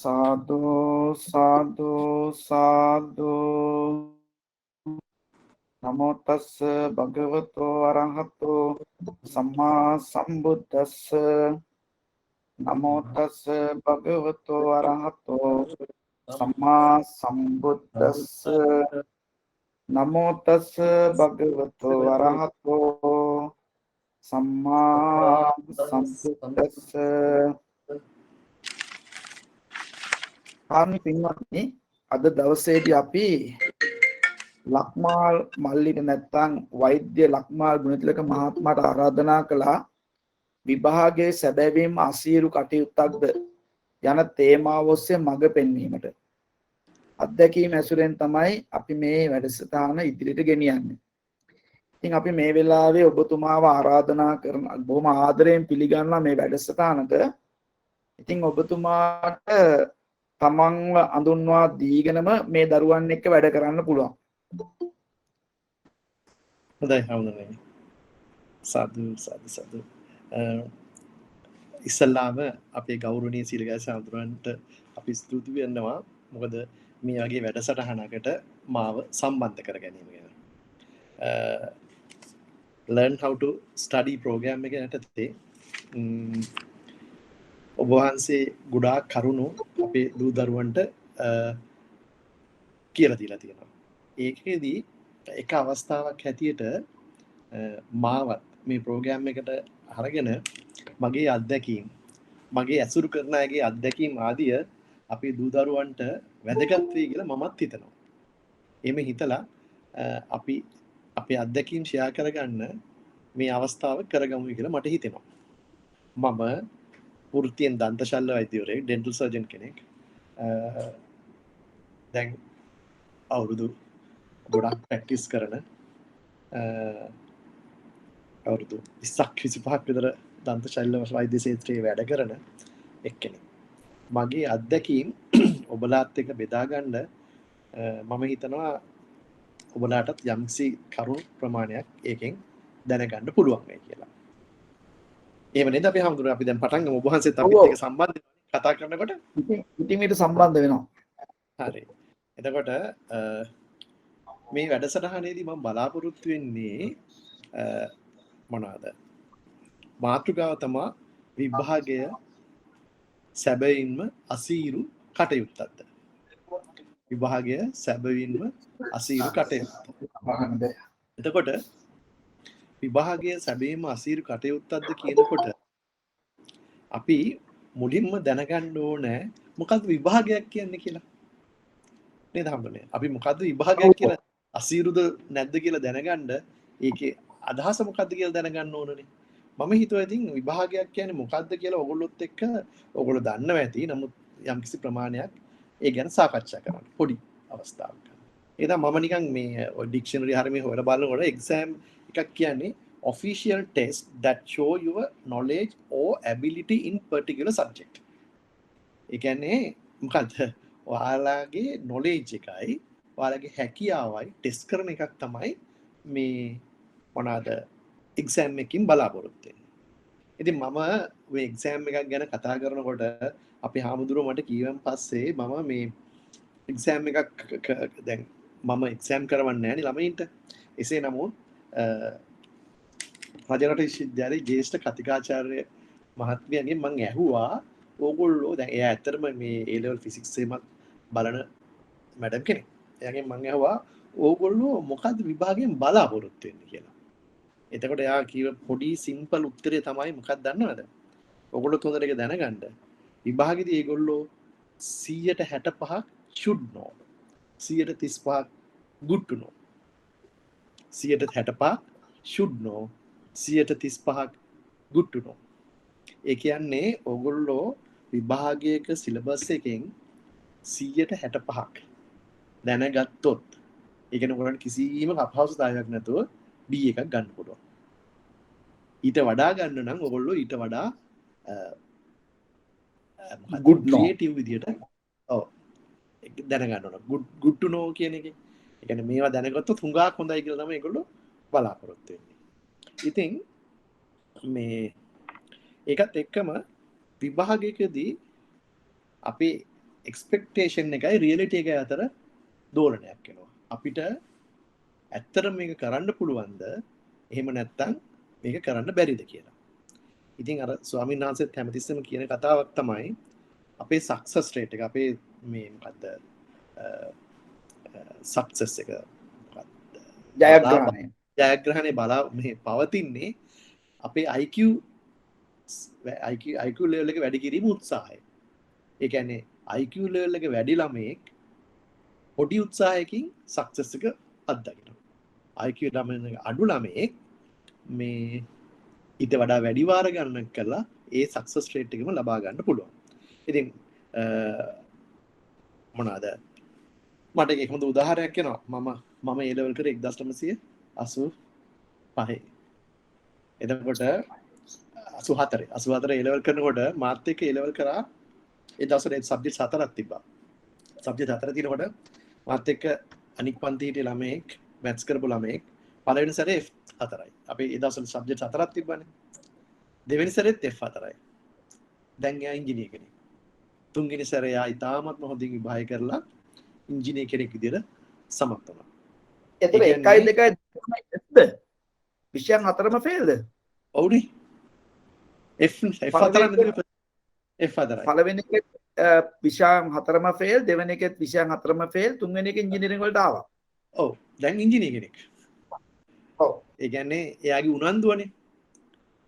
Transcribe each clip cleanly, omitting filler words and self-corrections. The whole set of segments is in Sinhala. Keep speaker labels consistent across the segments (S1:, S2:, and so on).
S1: සාදු සාදු සාදු නමෝ තස්ස භගවතෝ අරහතෝ සම්මා සම්බුද්දස්ස නමෝ තස්ස භගවතෝ අරහතෝ සම්මා සම්බුද්දස්ස නමෝ තස්ස භගවතෝ අරහතෝ සම්මා සම්බුද්දස්ස. ආනි පින්වත්නි, අද දවසේදී අපි ලක්මාල් මල්ලිට නැත්තම් වෛද්‍ය ලක්මාල් ගුණතිලක මහත්මයාට ආරාධනා කළා විභාගයේ සැබෑවීම අසීරු කටයුත්තක්ද යන තේමාව ඔස්සේ මඟ පෙන්වීමට. අත්දැකීම් ඇසුරෙන් තමයි අපි මේ වැඩසටහන ඉදිරියට ගෙනියන්නේ. ඉතින් අපි මේ වෙලාවේ ඔබතුමාව ආරාධනා කරන බොහොම ආදරයෙන් පිළිගන්නවා මේ වැඩසටහනට. ඉතින් ඔබතුමාට තමන්ව අඳුන්වා දීගෙනම මේ දරුවන් එක්ක වැඩ කරන්න පුළුවන්.
S2: හොඳයි හවුනනේ. සාදු සාදු සාදු. ඉස්සල්ලාම අපේ ගෞරවනීය සීලගාස හඳුරන්ට අපි ස්තුති වෙනවා. මොකද මේ වගේ වැඩසටහනකට මාව සම්බන්ධ කර ගැනීම ගැන. learn how to study program එක යටතේ ඔබ වහන්සේ ගොඩාක් කරුණු අපේ දූ දරුවන්ට කියලා දීලා තියෙනවා. ඒකෙදී එක අවස්ථාවක් හැටියට මාවත් මේ ප්‍රෝග්‍රෑම් එකට අරගෙන මගේ අත්දැකීම්, මගේ ඇසුරු කරන අයගේ අත්දැකීම් ආදිය අපේ දූ දරුවන්ට වැදගත් වෙයි කියලා මමත් හිතනවා. එහෙම හිතලා අපි අපේ අත්දැකීම් ෂෙයා කරගන්න මේ අවස්ථාව කරගමු කියලා මට හිතෙනවා. මම වෘත්තියෙන් දන්ත ශල්‍ය වෛද්‍යවරයෙක්, ඩෙන්ටල් සර්ජන් කෙනෙක්. දැන් අවුරුදු ගොඩක් ප්‍රැක්ටිස් කරන අවුරුදු 20ක් 25ක් විතර දන්ත ශල්‍ය වෛද්‍ය ක්ෂේත්‍රයේ වැඩ කරන එක්කෙනෙක්. මගේ අත්දැකීම් ඔබලාත් එක්ක බෙදා ගන්න මම හිතනවා ඔබලාටත් යම්කිසි කරුණු ප්‍රමාණයක් ඒකෙන් දැනගන්න පුළුවන් වෙයි කියලා. එහෙම නේද අපි හම්දුනේ අපි දැන් පටන් ගමු. ඔබ වහන්සේත් අපිත් එක්ක සම්බන්ධ කතා කරනකොට
S1: ඉතින් මේට සම්බන්ධ වෙනවා.
S2: හරි. එතකොට මේ වැඩසටහනේදී මම බලාපොරොත්තු වෙන්නේ මොනවාද? මාතෘකාව තමයි විභාගය සැබවින්ම අසීරු කටයුත්තක්ද? විභාගය සැබවින්ම අසීරු කටයුත්තක්. එතකොට විභාගය සැබවින්ම අසීරු කටයුත්තක්ද කියනකොට අපි මුලින්ම දැනගන්න ඕනේ මොකද්ද විභාගයක් කියන්නේ කියලා. නේද හම්බුනේ? අපි මොකද්ද විභාගයක් කියලා අසීරුද නැද්ද කියලා දැනගන්න ඒකේ අදහස මොකද්ද කියලා දැනගන්න ඕනනේ. මම හිතුවා ඉතින් විභාගයක් කියන්නේ මොකද්ද කියලා ඔයගොල්ලොත් එක්ක ඔයගොල්ලෝ දන්නවා ඇති. නමුත් යම්කිසි ප්‍රමාණයක් ඒ ගැන සාකච්ඡා කරන්න පොඩි අවස්ථාවක්. ඒ තමයි මම නිකන් මේ ඩික්ෂනරි හරිය හොයලා බලනකොට එක්සෑම් එකක් කියන්නේ official test that show your knowledge or ability in particular subject. ඒ කියන්නේ මොකද්ද? ඔයාලගේ knowledge එකයි ඔයාලගේ හැකියාවයි ටෙස්ට් කරන එකක් තමයි මේ මොනවාද එක්සෑම් එකකින් බලාපොරොත්තු වෙන්නේ. ඉතින් මම මේ එක්සෑම් එකක් ගැන කතා කරනකොට අපේ හාමුදුරුවෝ මට කීවන් පස්සේ මම මේ එක්සෑම් එකක් දැන් මම එක්සෑම් කරවන්නේ නැහැ නේ ළමයින්ට. එසේ නමුත් රජරට විශ්වවිද්‍යාලයේ ජ්‍යෙෂ්ඨ කතිකාචාර්ය මහත්මියගෙන් මම ඇහුවා ඕගොල්ලෝ දැන් එයා ඇත්තටම මේ A level physics එකමත් බලන මැඩම් කෙනෙක්. එයාගෙන් මම ඇහුවා ඕගොල්ලෝ මොකද්ද විභාගයෙන් බලාපොරොත්තු වෙන්නේ කියලා. එතකොට එයා කිව්ව පොඩි සිම්පල් උත්තරේ තමයි මොකක්ද දන්නවද? ඔයගොල්ලෝ හොඳට ඒක දැනගන්න. විභාගෙදී ඒගොල්ලෝ 165ක් should know. 135ක් good to know. 165ක් should know. 135ක් good to know. ඒ කියන්නේ ඔයගොල්ලෝ විභාගයක සිලබස් එකෙන් 165ක් දැනගත්තොත් ඒ කියන්නේ ඔයගොල්ලන්ට කිසිම අපහසුතාවයක් නැතුව B එකක් ගන්න පුළුවන්. ඊට වඩා ගන්න නම් ඔයගොල්ලෝ ඊට වඩා
S1: good
S2: ක්‍රියේටිව් විදියට ඔව් දැනගන්න ඕන. good to know කියන එක. ඒ කියන්නේ මේවා දැනගත්තොත් හුඟක් හොඳයි කියලා තමයි ඒගොල්ලෝ බලාපොරොත්තු වෙන්නේ. ඉතින් මේ ඒකත් එක්කම විභාගයකදී අපි එක්ස්පෙක්ටේෂන් එකයි රියලිටි එකයි අතර දෝලනයක් වෙනවා. අපිට ඇත්තටම මේක කරන්න පුළුවන්ද? එහෙම නැත්නම් මේක කරන්න බැරිද කියලා. ඉතින් අර ස්වාමීන් වහන්සේත් හැමතිස්සෙම කියන කතාවක් තමයි අපේ සක්සස් රේට් එක අපේ මේ මොකද්ද සක්සස් එක
S1: ජයග්‍රහණය
S2: ජයග්‍රහණය බලා මේ පවතින්නේ අපේ IQ level එක වැඩි කිරීම උත්සාහය. ඒ කියන්නේ IQ level එක වැඩි ළමයෙක් පොඩි උත්සාහයකින් සක්සස් එක අත්දකිනවා. IQ ළමයෙක් අඩු ළමයෙක් මේ ඊට වඩා වැඩි වාර ගණනක් කරලා ඒ සක්සස් රේට් එකම ලබා ගන්න පුළුවන්. ඉතින් මොනවාද මට එක හොඳ උදාහරණයක් එනවා. මම ඒ ලෙවල් කරේ 1985. එතකොට 84 ඒ ලෙවල් කරනකොට මාත් එක්ක ඒ ලෙවල් කරා ඒ දවස්වල සබ්ජෙක්ට් 4ක් තිබ්බා. සබ්ජෙක්ට් 4 තියෙනකොට මාත් එක්ක අනික් පන්ති හිටිය ළමයෙක් මැත්ස් කරපු ළමයෙක් පළවෙනි සැරේ F4යි. අපි ඒ දවස්වල සබ්ජෙක්ට් 4ක් තිබ්බනේ. දෙවෙනි සැරේත් F4යි. දැන් එයා ඉංජිනේර කෙනෙක්. තුන්වෙනි සැරේ එයා ඉතාමත්ම හොඳින් විභාගය කරලා ඉංජිනේර කෙනෙක් විදිහට සමත් වුණා.
S1: එතකොට 1 2 3ද විෂයන් හතරම ෆේල්ද?
S2: ඔව්නේ. F4
S1: පළවෙනි එකේ විෂයන් හතරම ෆේල්, දෙවෙනි එකේ විෂයන් හතරම ෆේල්, තුන්වෙනි එකේ ඉංජිනේරින් වලට ආවා.
S2: ඔව් දැන් ඉංජිනේර කෙනෙක්.
S1: ඔව්.
S2: ඒ කියන්නේ එයාගේ උනන්දුවනේ.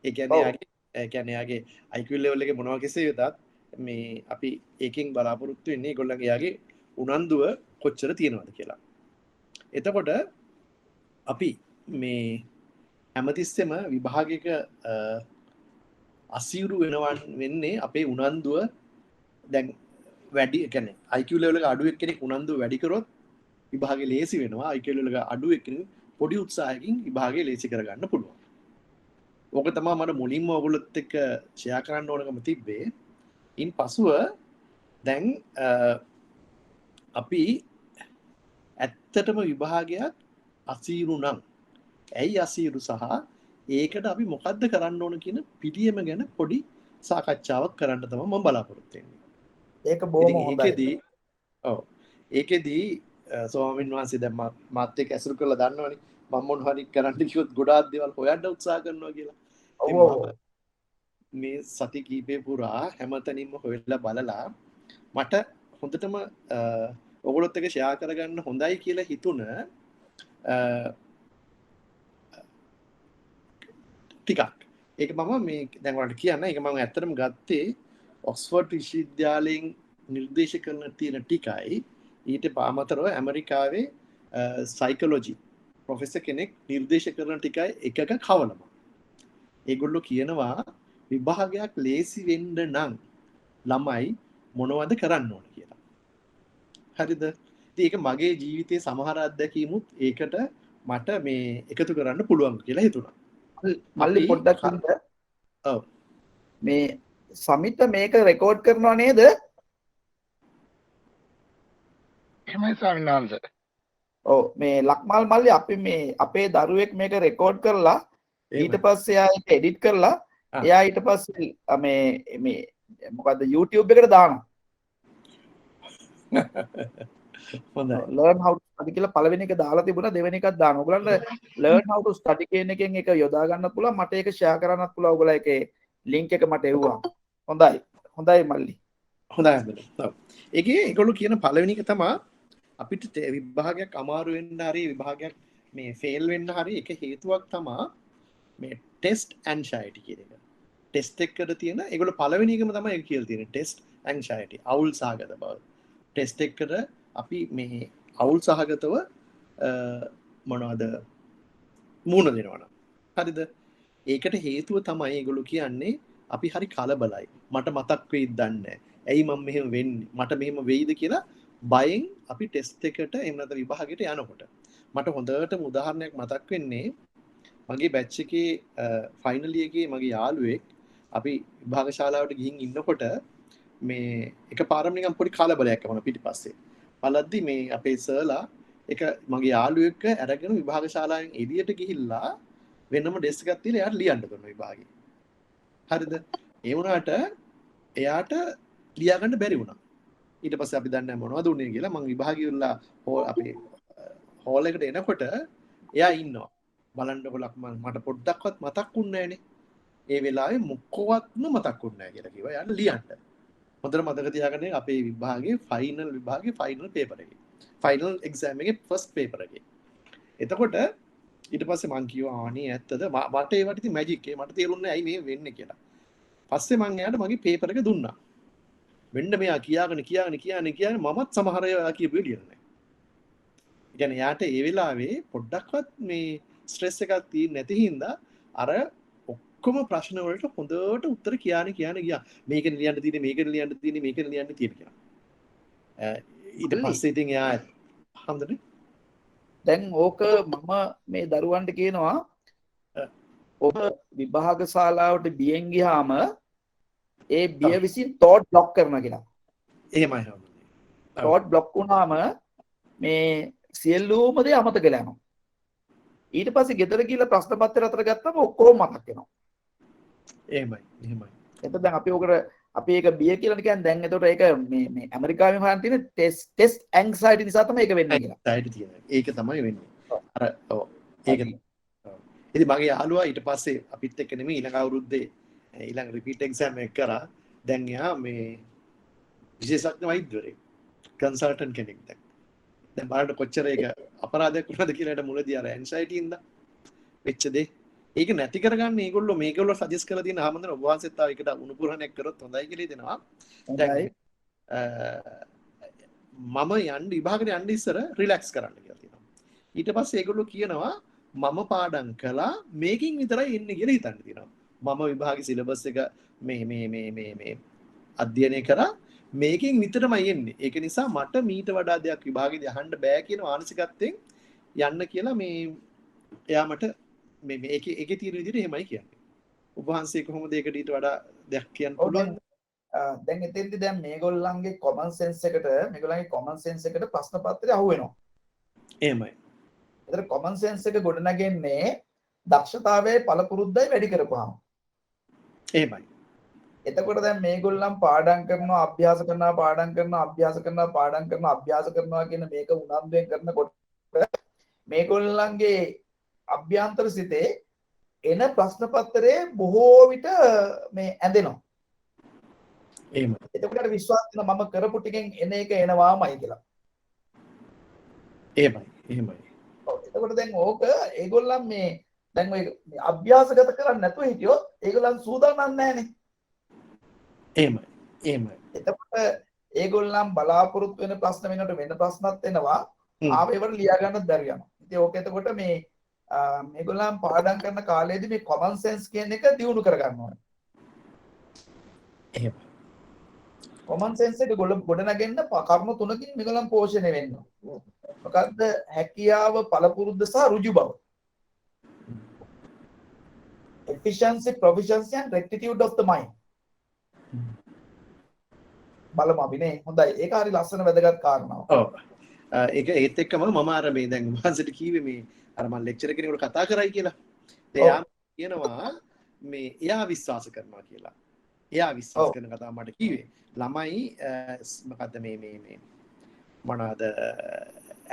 S2: ඒ කියන්නේ එයාගේ IQ level එකේ මොනවා කෙසේ වෙතත් මේ අපි ඒකෙන් බලාපොරොත්තු වෙන්නේ ඒගොල්ලන්ගේ එයාගේ උනන්දුව කොච්චර තියෙනවද කියලා. එතකොට අපි මේ හැමතිස්සෙම විභාගයක අසීරු වෙන්නේ අපේ උනන්දුව දැන් වැඩි කියන්නේ IQ level එක අඩු එක්කෙනෙක් උනන්දුව වැඩි කරොත් විභාගෙ ලේසි වෙනවා. IQ level එක අඩු එක්කෙනෙක් පොඩි උත්සාහයකින් විභාගෙ ලේසි කරගන්න පුළුවන්. ඕක තමයි මට මුලින්ම ඔයගොල්ලොත් එක්ක ෂෙයා කරන්න ඕනකම තිබ්බේ. ඉන් පසුව දැන් අපි ඇත්තටම විභාගයක් අසීරු නම් ඇයි අසීරු සහ ඒකට අපි මොකද්ද කරන්න ඕන කියන පිළියම ගැන පොඩි සාකච්ඡාවක් කරන්න තමයි මම බලාපොරොත්තු වෙන්නේ.
S1: ඒක බොහොම හොඳයි.
S2: ඒකෙදී ස්වාමීන් වහන්සේ දැන් මාත් එක්ක ඇසුරු කරලා දන්නවනේ මම මොන හරි කරන්න කිව්වොත් ගොඩාක් දේවල් හොයන්න උත්සාහ කරනවා කියලා. මේ සති කීපේ පුරා හැමතැනින්ම හොයලා බලලා මට හොඳටම ඔයගොල්ලොත් එක්ක ෂෙයා කරගන්න හොඳයි කියලා හිතුණ ටිකක්. ඒක මම මේ දැන් ඔයාලට කියන්න. ඒක මම ඇත්තටම ගත්තේ ඔක්ස්ෆර්ඩ් විශ්වවිද්‍යාලයෙන් නිර්දේශ කරන තියෙන ටිකයි ඊට පාමතරව ඇමරිකාවේ සයිකොලොජි ප්‍රොෆෙසර් කෙනෙක් නිර්දේශ කරන ටිකයි එකක කවලම. ඒගොල්ලෝ කියනවා විභාගයක් ලේසි වෙන්න නම් ළමයි මොනවද කරන්න ඕන කියලා. හරිද? ඉතින් ඒක මගේ ජීවිතයේ සමහර අත්දැකීමුත් ඒකට මට මේ එකතු කරන්න පුළුවන් කියලා හිතුණා.
S1: මල්ලි පොඩ්ඩක් ඉන්න.
S2: ඔව්.
S1: මේ සමිත මේක රෙකෝඩ් කරනවා නේද?
S3: එහෙමයි ස්වාමීන් වහන්සේ.
S1: ඔව් මේ ලක්මල් මල්ලි අපි මේ අපේ දරුවෙක් මේක රෙකෝඩ් කරලා ඊට පස්සේ එයා ඒක එඩිට් කරලා එයා ඊට පස්සේ මේ මොකද්ද YouTube එකට දානවා.
S2: හොඳයි.
S1: learn how to study කියලා පළවෙනි එක දාලා තිබුණා දෙවෙනි එකක් දානවා. ඔයගලන්ට learn how to study කියන එකෙන් එක යොදා ගන්නත් පුළුවන්. මට ඒක share කරන්නත් පුළුවන්. ඔයගොල්ලෝ ඒකේ link එක මට එව්වා. හොඳයි. හොඳයි මල්ලි.
S2: හොඳයි. ඔව්. ඒකේ ඒගොල්ලෝ කියන පළවෙනි එක තමයි අපිට විභාගයක් අමාරු වෙන්න හරි විභාගයක් මේ ෆේල් වෙන්න හරි එක හේතුවක් තමයි මේ ටෙස්ට් ඇන්සයිටි කියන එක. ටෙස්ට් එකකට තියෙන ඒගොල්ලෝ පළවෙනි එකම තමයි ඒක කියලා තියෙන්නේ ටෙස්ට් ඇන්සයිටි. අවුල් සහගත බව. ටෙස්ට් එකකට අපි මේ අවුල් සහගතව මොනවද මුණ දෙනවනම්. හරිද? ඒකට හේතුව තමයි ඒගොල්ලෝ කියන්නේ අපි හරි කලබලයි. මට මතක් වෙයිද දන්නේ නැහැ. ඇයි මම මෙහෙම වෙන්නේ? මට මෙහෙම වෙයිද කියලා බයෙන් අපි ටෙස්ට් එකට එහෙම නැත්නම් විභාගයට යනකොට මට හොඳටම උදාහරණයක් මතක් වෙන්නේ මගේ බැච් එකේ ෆයිනල් එකේ මගේ යාළුවෙක් අපි විභාග ශාලාවට ගිහින් ඉන්නකොට මේ එකපාරම නිකන් පොඩි කලබලයක් වුණා පිටිපස්සේ. බලද්දි මේ අපේ සර්ලා එක මගේ යාළුවෙක් අරගෙන විභාග ශාලාවෙන් එළියට ගිහිල්ලා වෙනම ඩෙස්ක් එකක් තියලා එයාට ලියන්න දුන්නා විභාගේ. හරිද? ඒ වුණාට එයාට ලියා ගන්න බැරි වුණා. ඊට පස්සේ අපි දන්නේ මොනවද උනේ කියලා මං විභාගය වල අපේ හෝල් එකට එනකොට එයා ඉන්නවා බලන්නකො ලක්මන් මට පොඩ්ඩක්වත් මතක්ුන්නේ නැහනේ ඒ වෙලාවේ මොකවත්ම මතක්ුන්නේ නැහැ කියලා කිව්වා යාට ලියන්න හොඳට මතක තියාගන්න අපේ විභාගයේ ෆයිනල් පේපර් එකේ ෆයිනල් එක්සෑම් එකේ ෆස්ට් පේපර් එකේ එතකොට ඊට පස්සේ මං කිව්වා අනේ ඇත්තද මට ඒවට ඉතින් මැජික් ඒ මට තේරුන්නේ ඇයි මේ වෙන්නේ කියලා පස්සේ මං එයාට මගේ පේපර් එක දුන්නා වෙන්න මෙයා කියාගෙන මමත් සමහර ඒවා කියපු ලියන්නේ නැහැ. ඒ කියන්නේ යාට ඒ වෙලාවේ පොඩ්ඩක්වත් මේ ස්ට්‍රෙස් එකක් තියෙන්නේ නැති හින්දා අර ඔක්කොම ප්‍රශ්න වලට හොඳට උත්තර කියන ගියා. මේකෙන් ලියන්න තියෙන්නේ කියලා. ඊට පස්සේ ඉතින් එයා හම්දනේ
S1: දැන් ඕක මම මේ දරුවන්ට කියනවා ඔබ විභාග ශාලාවට බියෙන් ගියාම ඒ බිය විසින් තෝට් බ්ලොක් කරනවා කියලා.
S2: එහෙමයි හම්දනේ.
S1: තෝට් බ්ලොක් වුණාම මේ සියලුම දේ අමතක වෙලා යනවා. ඊට පස්සේ ගෙදර ගිහලා ප්‍රශ්න පත්‍රය අතර ගත්තම ඔක්කොම මතක් වෙනවා.
S2: එහෙමයි.
S1: එතකොට දැන් අපි ඔකට අපි ඒක බිය කියලා කියන්නේ දැන් එතකොට ඒක මේ ඇමරිකාවේ හොයන් තියෙන ටෙස්ට් ඇන්සයිටි නිසා තමයි ඒක වෙන්නේ කියලා.
S2: ඇන්සයිටි තියෙනවා. ඒක තමයි වෙන්නේ. අර ඔව් ඒක ඉතින් මගේ යාළුවා ඊට පස්සේ අපිත් එක්ක නෙමෙයි ඊළඟ අවුරුද්දේ ඊළඟ රිපීට් එක්සෑම් එක කරා. දැන් එයා මේ විශේෂඥ වෛද්‍යවරයෙක්. කන්සල්ටන්ට් කෙනෙක් දැන්. දැන් බලන්න කොච්චර ඒක අපරාධයක් වුණාද කියලා ඊට මුලදී අර ඇන්සයිටි ඉඳලා වෙච්ච දේ. ඒක නැති කරගන්න මේගොල්ලෝ සජෙස්ට් කරලා තියෙන ආමන්ත්‍රණ ඔබ වහන්සේත් තාම ඒකට උණුපුරණයක් කරොත් හොඳයි කියලා දෙනවා. දැන් මම යන්න විභාගයට යන්න ඉස්සර රිලැක්ස් කරන්න කියලා තියෙනවා. ඊට පස්සේ ඒගොල්ලෝ කියනවා මම පාඩම් කළා මේකින් විතරයි එන්නේ කියලා හිතන්න තියෙනවා. මම විභාගේ සිලබස් එක මේ අධ්‍යයනය කරා මේකින් විතරමයි එන්නේ. ඒක නිසා මට මීට වඩා දෙයක් විභාගයේදී අහන්න බෑ කියන මානසිකත්වයෙන් යන්න කියලා මේ එයා මට මේ ඒකේ තියෙන විදිහට එහෙමයි කියන්නේ. ඔබ වහන්සේ කොහොමද ඒකට ඊට වඩා දෙයක් කියන්න පුළුවන්?
S1: දැන් එතෙන්දී දැන් මේගොල්ලන්ගේ කොමන් සෙන්ස් එකට ප්‍රශ්න පත්‍රය අහු වෙනවා.
S2: එහෙමයි.
S1: ඒතර කොමන් සෙන්ස් එක ගොඩනගන්නේ දක්ෂතාවයේ පළපුරුද්දයි වැඩි කරපුවාම.
S2: එහෙමයි.
S1: එතකොට දැන් මේගොල්ලන් පාඩම් කරනවා අභ්‍යාස කරනවා කියන මේක උනන්දුවෙන් කරනකොට මේගොල්ලන්ගේ අභ්‍යන්තර සිතේ එන ප්‍රශ්න පත්‍රයේ බොහෝ විට මේ ඇඳෙනවා.
S2: එහෙමයි.
S1: එතකොට විශ්වාස වෙනවා මම කරපු ටිකෙන් එන එක එනවාමයි කියලා.
S2: එහෙමයි.
S1: ඔව්. එතකොට දැන් ඕක ඒගොල්ලන් මේ දැන් ඔය අභ්‍යාසගත කරන්නේ නැතුව හිටියොත් ඒගොල්ලන් සූදානම් නැහැනේ.
S2: එහෙමයි.
S1: එතකොට ඒගොල්ලන් බලාපොරොත්තු වෙන ප්‍රශ්න වෙනකොට වෙන ප්‍රශ්නත් එනවා. ආවෙවට ලියා ගන්නත් බැරි යනවා. ඉතින් ඕක එතකොට මේගොල්ලන් පාඩම් කරන කාලේදී මේ කොමන් සෙන්ස් කියන එක දියුණු කර ගන්න ඕනේ.
S2: එහෙමයි.
S1: කොමන් සෙන්ස් එක ගොඩනගෙන්න කරුණු තුනකින් මේගොල්ලන් පෝෂණය වෙන්න ඕනේ. මොකද්ද? හැකියාව, පළපුරුද්ද සහ ඍජු බව. Efficiency, proficiency and rectitude of the mind. බලමු අපි නේ. හොඳයි. ඒක හරි ලස්සන වැදගත් කාරණාවක්.
S2: ඔව්. ඒක ඒත් එක්කම මම අර මේ දැන් වහන්සේට කිව්වේ මේ අර මම ලෙක්චර් කෙනෙකුට කතා කරයි කියලා. එයා කියනවා මේ එයා විශ්වාස කරනවා කියලා. එයා විශ්වාස කරන කතාව මට කිව්වේ. ළමයි මොකද්ද මේ මොනවාද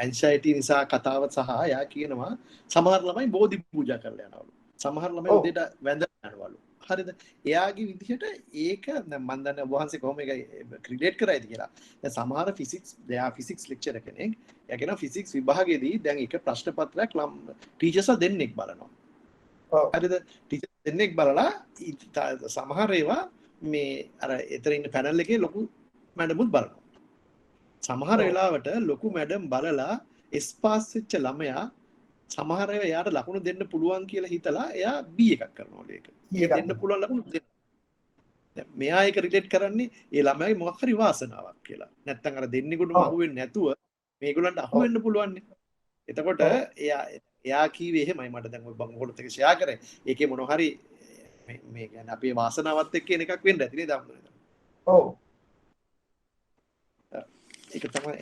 S2: ඇන්සයිටි නිසා කතාව සහ එයා කියනවා සමහර ළමයි බෝධි පූජා කරලා යනවලු. සමහර ළමයි උදේට වැඳලා යනවලු. හරිද? එයාගේ විදිහට ඒක දැන් මම දන්නේ ඔබ වහන්සේ කොහොම ඒක ක්‍රියේට් කරයිද කියලා. දැන් සමහර ෆිසික්ස් ලෙක්චර් කෙනෙක් එයා කියනවා ෆිසික්ස් විභාගයේදී දැන් එක ප්‍රශ්න පත්‍රයක් ටීචර්ස්ලා දෙන්නෙක් බලනවා. හරිද? ටීචර් දෙන්නෙක් බලලා සමහර ඒවා මේ අර එතන ඉන්න පැනල් එකේ ලොකු මැඩමුත් බලනවා. සමහර වෙලාවට ලොකු මැඩම් බලලා එස් පාස් වෙච්ච ළමයා සමහර ඒවා එයාට ලකුණු දෙන්න පුළුවන් කියලා හිතලා එයා B එකක් කරනවලු ඒක. දෙන්න පුළුවන් ලකුණු දෙන්න. දැන් මෙයා ඒක රිලේට් කරන්නේ ඒ ළමයාගේ මොකක් හරි වාසනාවක් කියලා. නැත්තම් අර දෙන්නෙකුටම අහු වෙන්නේ නැතුව මේගොල්ලන්ට අහු වෙන්න පුළුවන් නේ. එතකොට එයා කීවේ එහෙමයි මට දැන් ඔය බංගොඩත් එක ෂෙයා කරේ. ඒකේ මොන හරි මේ කියන්නේ අපේ වාසනාවත් එක්ක එන එකක් වෙන්න ඇති නේද අම්මනේ.
S1: ඔව්.
S2: ඒක තමයි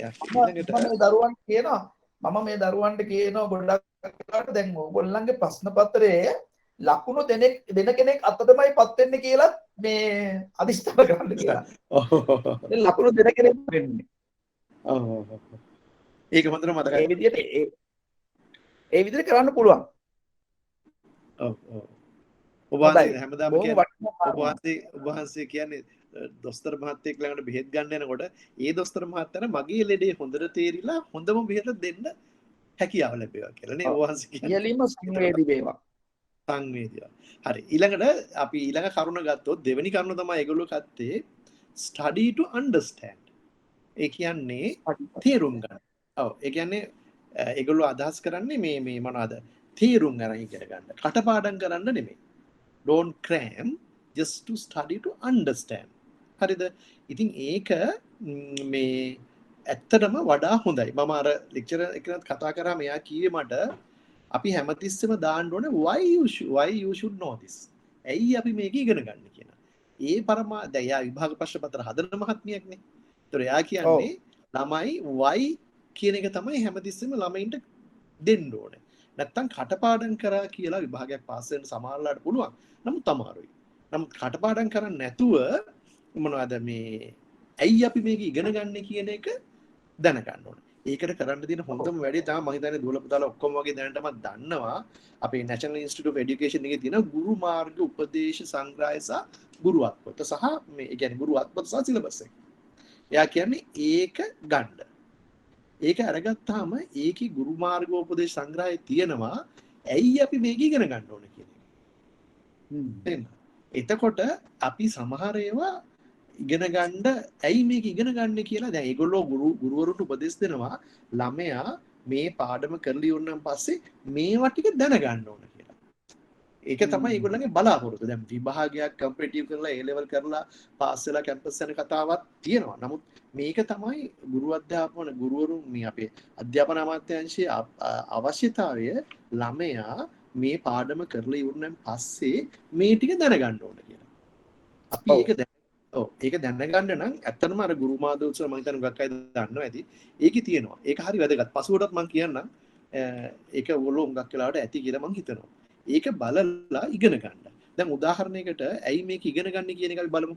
S1: මම මේ දරුවන්ට කියනවා ගොඩක් වෙලාවට දැන් ඕගොල්ලන්ගේ ප්‍රශ්න පත්‍රයේ ලකුණු දෙන කෙනෙක් අතටමයිපත් වෙන්නේ කියලා මේ අදිස්ථාන කරන්න කියලා. දැන් ලකුණු දෙන කෙනෙක් වෙන්නේ.
S2: ඒක හොඳට
S1: ඒ
S2: මතකයි.
S1: විදිහට ඒ විදිහට කරන්න පුළුවන්.
S2: ඔව් ඔව්. ඔබ වහන්සේ හැමදාම
S1: බොහොම
S2: කියන්නේ
S1: වටිනා
S2: ඔබ වහන්සේ කියන්නේ දොස්තර මහත්තයෙක් ළඟට බෙහෙත් ගන්න යනකොට ඒ දොස්තර මහත්තයාට මගේ ලෙඩේ හොඳට තේරිලා හොඳම බෙහෙත දෙන්න හැකියාව ලැබේවා කියලා නේ. ඔබ වහන්සේ කියන්නේ
S1: ඉහළින්ම සංවේදී වේවා.
S2: සංවේදීව. හරි. ඊළඟට අපි ඊළඟ කරුණ ගත්තොත් දෙවෙනි කරුණ තමයි ඒගොල්ලෝ ගත්තේ study to understand. ඒ කියන්නේ තේරුම් ගන්න. ඔව්. ඒ කියන්නේ ඒගොල්ලෝ අදහස් කරන්නේ මේ මොනවාද? තේරුම් ගන්න ඉගෙන ගන්න. කටපාඩම් කරන්න නෙමෙයි. Don't cram, just to study to understand. හරිද? ඉතින් ඒක මේ ඇත්තටම වඩා හොඳයි. මම අර ලෙක්චරර් එකනත් කතා කරා මෙයා කිව්වේ මට අපි හැමතිස්සෙම දාන්න ඕනේ why you should know this. ඇයි අපි මේක ඉගෙන ගන්න කියන. ඒ පරමා දැන් යා විභාග ප්‍රශ්න පත්‍ර හදන මහත්මියක්නේ. ඒතර එයා කියන්නේ ළමයි why කියන එක තමයි හැමතිස්සෙම ළමයින්ට දෙන්න ඕනේ. නැත්තම් කටපාඩම් කරා කියලා විභාගයක් පාස් වෙන්න සමහරලාට පුළුවන්. නමුත් අමාරුයි. නමුත් කටපාඩම් කරන්නේ නැතුව මොනවද මේ ඇයි අපි මේක ඉගෙන ගන්න කියන එක දැනගන්න ඕනේ. ඒකට කරන්න තියෙන හොඳම වැඩේ තමයි මම හිතන්නේ දුවලා පුතාලා ඔක්කොම වගේ දැනටම දන්නවා අපේ National Institute of Education එකේ තියෙන ගුරු මාර්ග උපදේශ සංග්‍රහය සහ ගුරු අත්පොත සහ මේ කියන්නේ ගුරු අත්පොත සහ සිලබස් එක. එයා කියන්නේ ඒක ගන්න. ඒක අරගත්තාම ඒකේ ගුරු මාර්ග උපදේශ සංග්‍රහය තියෙනවා ඇයි අපි මේක ඉගෙන ගන්න ඕන කියන එක. එතකොට අපි සමහර ඒවා ඉගෙන ගන්න ඇයි මේක ඉගෙන ගන්න කියලා දැන් ඒගොල්ලෝ ගුරුවරුන්ට උපදෙස් දෙනවා ළමයා මේ පාඩම කරලා ඉවරනම් පස්සේ මේවා ටික දැනගන්න ඕන කියලා. ඒක තමයි ඒගොල්ලන්ගේ බලාපොරොත්තු. දැන් විභාගයක් කම්පිටිටිව් කරලා A level කරලා පාස් වෙලා කැම්පස් යන කතාවක් තියෙනවා. නමුත් මේක තමයි ගුරුවරුන් මේ අපේ අධ්‍යාපන අමාත්‍යාංශයේ අවශ්‍යතාවය ළමයා මේ පාඩම කරලා ඉවරනම් පස්සේ මේ ටික දැනගන්න ඕන කියලා. අපි ඒක දැනගන්න නම් ඇත්තටම අර ගුරු මාධ්‍යෝත්සව මම හිතන්නේ ගොඩක් අය දන්නවා ඇති. ඒකේ තියෙනවා. ඒක හරි වැදගත්. පසුවටත් මම කියන්නම් ඒක ඔයගොල්ලෝ හුඟක් වෙලාවට ඇති කියලා මම හිතනවා. ඒක බලලා ඉගෙන ගන්න. දැන් උදාහරණයකට ඇයි මේක ඉගෙන ගන්න කියන එක අපි බලමු.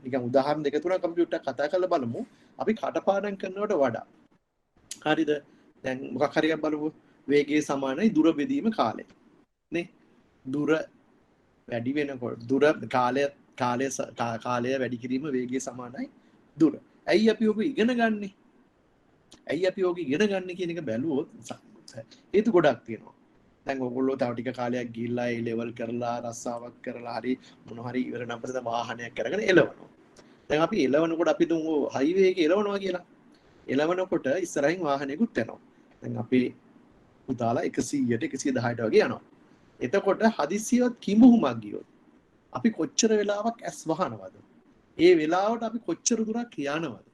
S2: නිකන් උදාහරණ දෙක තුනක් කම්පියුටර් කතා කරලා බලමු. අපි කටපාඩම් කරනවට වඩා. හරිද? දැන් මොකක් හරි එකක් බලමු. වේගය සමානයි දුර බෙදීම කාලය. නේ? දුර වැඩි වෙනකොට දුර කාලය වැඩි කිරීම වේගය සමානයි දුර. ඇයි අපි ඔබ ඉගෙන ගන්නෙ? ඇයි අපි ඔබ ඉගෙන ගන්න කියන එක බැලුවොත් හේතු ගොඩක් තියෙනවා. දැන් ඔයගොල්ලෝ තව ටික කාලයක් ගිහිල්ලා ඒ ලෙවල් කරලා රස්සාවක් කරලා හරි මොන හරි ඉවර නම් පස්සේ වාහනයක් අරගෙන එලවනවා. දැන් අපි එලවනකොට අපි දුමු හයිවේ එකේ එලවනවා කියලා. එලවනකොට ඉස්සරහින් වාහනයකුත් යනවා. දැන් අපි පුතාලා 100ට 110ට වගේ යනවා. එතකොට හදිසියවත් කිඹුහුමක් ගියොත් අපි කොච්චර වෙලාවක් ඇස් වහනවද? ඒ වෙලාවට අපි කොච්චර දුරක් යනවද?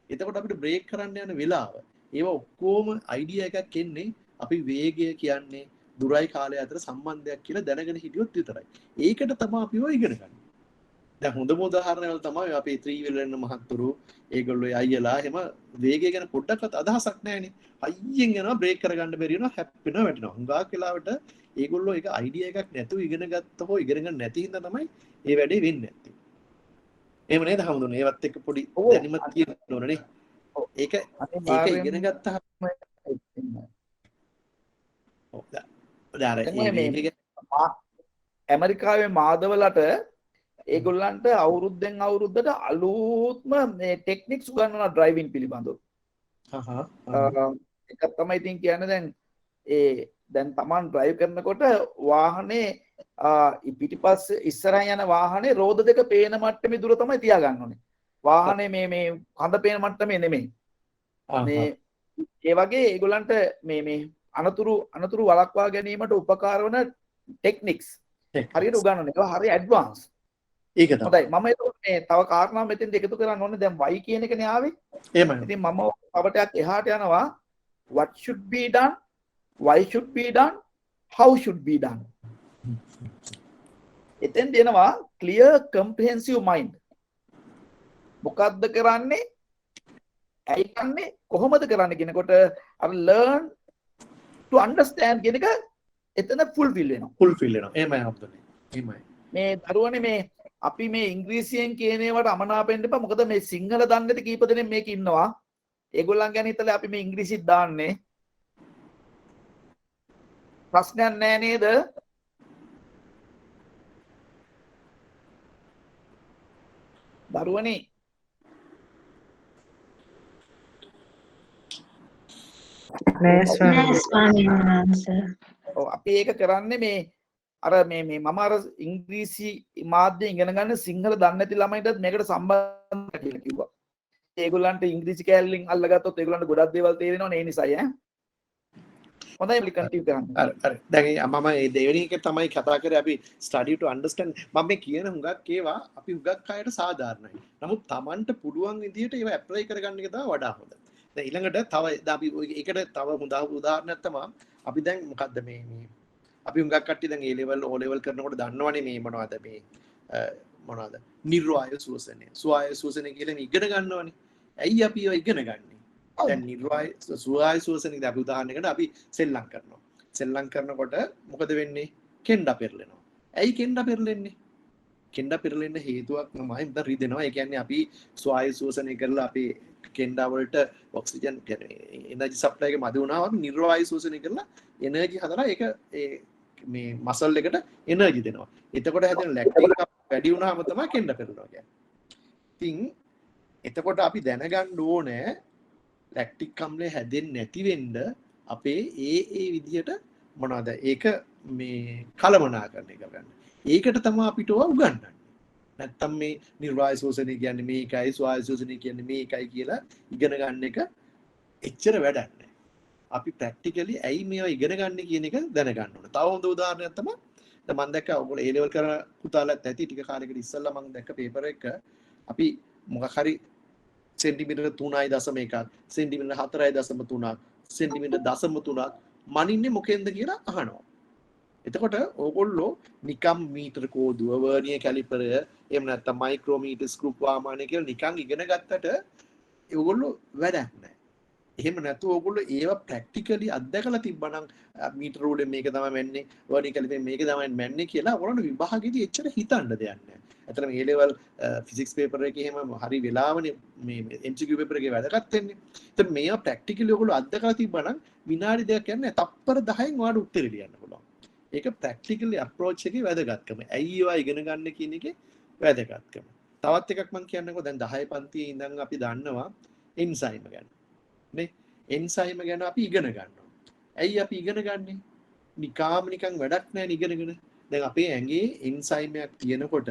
S2: එතකොට අපිට බ්‍රේක් කරන්න යන වෙලාව ඒව ඔක්කොම අයිඩියා එකක් එන්නේ අපි වේගය කියන්නේ දුරයි කාලය අතර සම්බන්ධයක් කියලා දැනගෙන හිටියොත් විතරයි. ඒකට තමයි අපි ඔය ඉගෙන ගන්න. දැන් හොඳම උදාහරණයක් තමයි අපේ ත්‍රිවිලෙන් මහත්තුරු ඒගොල්ලෝ අයියලා එහෙම වේගය ගැන පොඩ්ඩක්වත් අදහසක් නැහැනේ. අයියෙන් යනවා බ්‍රේක් කරගන්න බැරි වෙනවා හැප්පෙනවා වැටෙනවා. හුඟක් වෙලාවට ඒගොල්ලෝ ඒක අයිඩියා එකක් නැතුව ඉගෙන ගත්ත හෝ ඉගෙන ගන්න නැති හින්දා තමයි මේ වැඩේ වෙන්නේ නැත්තේ. එහෙම නේද හමුදුනේ? ඒවත් එක්ක පොඩි දැනීමක් තියෙන්න ඕනනේ. ඒක ඉගෙන ගත්තාම
S1: ඇමරිකාවේ මාදවලට ඒගොල්ලන්ට අවුරුද්දෙන් අවුරුද්දට අලුත්ම මේ ටෙක්නික්ස් උගන්වනවා ඩ්‍රයිවිං පිළිබඳව. එකක් තමයි ඉතින් කියන්නේ දැන් තමන් ඩ්‍රයිව් කරනකොට වාහනේ පිටිපස්සේ ඉස්සරහින් යන වාහනේ රෝද දෙක පේන මට්ටමේ දුර තමයි තියාගන්න ඕනේ. වාහනේ මේ කඳ පේන මට්ටමේ නෙමෙයි. මේ ඒ වගේ ඒගොල්ලන්ට මේ අනතුරු වළක්වා ගැනීමට උපකාර වන ටෙක්නික්ස් හරියට උගන්වනවා. ඒවා හරිය ඇඩ්වාන්ස්.
S2: ඒක තමයි.
S1: හොඳයි. මම එතකොට මේ තව කාරණා මෙතෙන්ද එකතු කරන්න ඕනේ. දැන් y කියන එකනේ ආවේ.
S2: එහෙමයි.
S1: ඉතින් මම තව ටිකක් එහාට යනවා. what should be done, why should be done, how should be done. එතෙන් දෙනවා clear comprehensive mind. මොකද්ද කරන්නේ? ඇයි කරන්නේ? කොහොමද කරන්නේ කියනකොට අර learn to understand කියන එක එතන fulfill වෙනවා.
S2: fulfill වෙනවා. එහෙමයි හම්දුනේ. එහෙමයි.
S1: මේ දරුවනේ මේ අපි මේ ඉංග්‍රීසියෙන් කියන ඒවාට අමනාප වෙන්න එපා. මොකද මේ සිංහල දන්නේ නැති කීප දෙනෙක් මේක ඉන්නවා. ඒගොල්ලන් ගැන හිතලා අපි මේ ඉංග්‍රීසිත් දාන්නේ. ප්‍රශ්නයක් නැහැ නේද? දරුවනේ
S4: නෑ ස්වාමීන් වහන්සේ.
S1: ඔව් අපි ඒක කරන්නේ මේ අර මේ මම අර ඉංග්‍රීසි මාධ්‍ය ඉගෙන ගන්න සිංහල දන්නේ නැති ළමයිටත් මේකට සම්බන්ධ කියලා කිව්වා. ඒගොල්ලන්ට ඉංග්‍රීසි කැලලින් අල්ලගත්තොත් ඒගොල්ලන්ට ගොඩක් දේවල් තේරෙනවනේ ඒ නිසායි ඈ. හොඳයි අපි කන්ටිනියු කරන්න.
S2: හරි. දැන් මම මේ දෙවෙනි එක තමයි කතා කරේ අපි study to understand. මම මේ කියන හුඟක් ඒවා අපි හුඟක් අයට සාධාරණයි. නමුත් Tamanට පුළුවන් විදිහට ඒවා apply කරගන්න එක තමයි වඩා හොඳ. දැන් ඊළඟට තව අපි ඒකට තව හොඳ උදාහරණයක් තමයි අපි දැන් මොකද්ද මේ අපි හුඟක් කට්ටිය දැන් A level O level කරනකොට දන්නවනේ මේ මොනවද නිර්වාය සුවසනය සුවාය සුවසනය කියලා ඉගෙන ගන්නවනේ. ඇයි අපි ඒවා ඉගෙන ගන්නේ? දැන් නිර්වාය සුවාය සුවසනය අපි උදාහරණයකට අපි සෙල්ලම් කරනවා. සෙල්ලම් කරනකොට මොකද වෙන්නේ? කෙන්ඩා පෙරලෙනවා. ඇයි කෙන්ඩා පෙරලෙන්නේ? කෙන්ඩා පෙරලෙන්න හේතුවක් තමයි මම රිදෙනවා. ඒ කියන්නේ අපි සුවාය සුවසනය කරලා අපි කෙන්ඩා වලට ඔක්සිජන් එනර්ජි සප්ලයි එක මදි වුණාම අපි නිර්වාය සුවසනය කරලා එනර්ජි හදලා ඒක මේ මසල් එකට එනර්ජි දෙනවා. එතකොට හැදෙන ලැක්ටික් වැඩි වුණාම තමයි කෙන්ඩා පෙරලනවා කියන්නේ. ඉතින් එතකොට අපි දැනගන්න ඕනේ ලැක්ටික් අම්ලය හැදෙන්නේ නැති වෙන්න අපේ ඒ විදිහට මොනවද ඒක මේ කලමනාකරණය කරගන්න. ඒකට තමයි අපිට උගන්වන්නේ. නැත්තම් මේ නිර්වාය ශෝෂණය කියන්නේ මේකයි ස්වාය ශෝෂණය කියන්නේ මේකයි කියලා ඉගෙන ගන්න එක එච්චර වැඩක් නැහැ. අපි ප්‍රැක්ටිකලි ඇයි මේවා ඉගෙන ගන්න කියන එක දැනගන්න ඕනේ. තව හොඳ උදාහරණයක් තමයි දැන් මම දැක්කා ඔයගොල්ලෝ A level කරන පුතාලත් ඇති ටික කාලයකට ඉස්සෙල්ලා මම දැක්ක පේපර් එක අපි මොකක් හරි සෙන්ටිමීටර් 3.1ක් සෙන්ටිමීටර් 4.3ක් සෙන්ටිමීටර් 0.3ක් මනින්නේ මොකෙන්ද කියලා අහනවා. එතකොට ඕගොල්ලෝ නිකම් මීටර කෝදුව වර්නියර් කැලිපරය එහෙම නැත්නම් මයික්‍රෝමීටර් ස්ක්‍රූ වාමානය කියලා නිකන් ඉගෙන ගත්තට ඒගොල්ලෝ වැඩක් නැහැ. එහෙම නැතුව ඕගොල්ලෝ ඒවා ප්‍රැක්ටිකලි අත්දැකලා තිබ්බනම් මීටර රූලෙන් මේක තමයි මැන්නේ වර්නියර් කැලිපරෙන් මේක තමයි මැන්නේ කියලා ඕගොල්ලෝ විභාගෙදී එච්චර හිතන්න දෙයක් නැහැ. ඇත්තටම A level ෆිසික්ස් පේපර් එකේ එහෙම හරි වෙලාවනේ මේ MCQ පේපර් එකේ වැදගත් වෙන්නේ. ඒත් මේවා ප්‍රැක්ටිකලි ඕගොල්ලෝ අත්දැකලා තිබ්බනම් විනාඩි දෙකක් යන්නේ තප්පර 10න් ඔයාලට උත්තරේ ලියන්න පුළුවන්. ඒක ප්‍රැක්ටිකලි අප්‍රෝච් එකේ වැදගත්කම. ඇයි ඒවා ඉගෙන ගන්න කියන එකේ වැදගත්කම. තවත් එකක් මම කියන්නකෝ දැන් 10 පන්තියේ ඉඳන් අපි දන්නවා එන්සයිම ගැන. නේ? එන්සයිම ගැන අපි ඉගෙන ගන්නවා. ඇයි අපි ඉගෙන ගන්නේ? නිකන් වැඩක් නැහැ ඉගෙනගෙන. දැන් අපේ ඇඟේ එන්සයිමයක් තියෙනකොට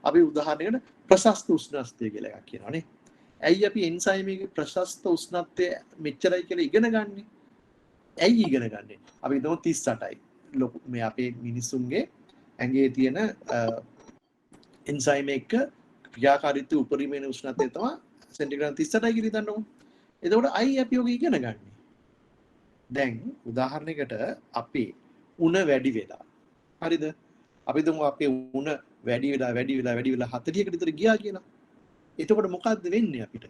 S2: අපි උදාහරණයකට ප්‍රශස්ත උෂ්ණත්වය කියලා එකක් කියනවා නේ. ඇයි අපි එන්සයිමයේ ප්‍රශස්ත උෂ්ණත්වය මෙච්චරයි කියලා ඉගෙන ගන්නේ? ඇයි ඉගෙන ගන්නේ? අපි හිතමු 38යි. ලොකු මේ අපේ මිනිස්සුන්ගේ ඇඟේ තියෙන එන්සයිම් එක ක්‍රියාකාරීත්වය උපරිම වෙන උෂ්ණත්වය තමයි සෙන්ටිග්‍රේඩ් 38යි කියලා හිතන්නකො. එතකොට අයි අපි ඔක ඉගෙන ගන්න. දැන් උදාහරණයකට අපේ උණ වැඩි වෙලා. හරිද? අපි දුමු අපේ උණ වැඩි වෙලා 40කට විතර ගියා කියලා. එතකොට මොකද්ද වෙන්නේ අපිට?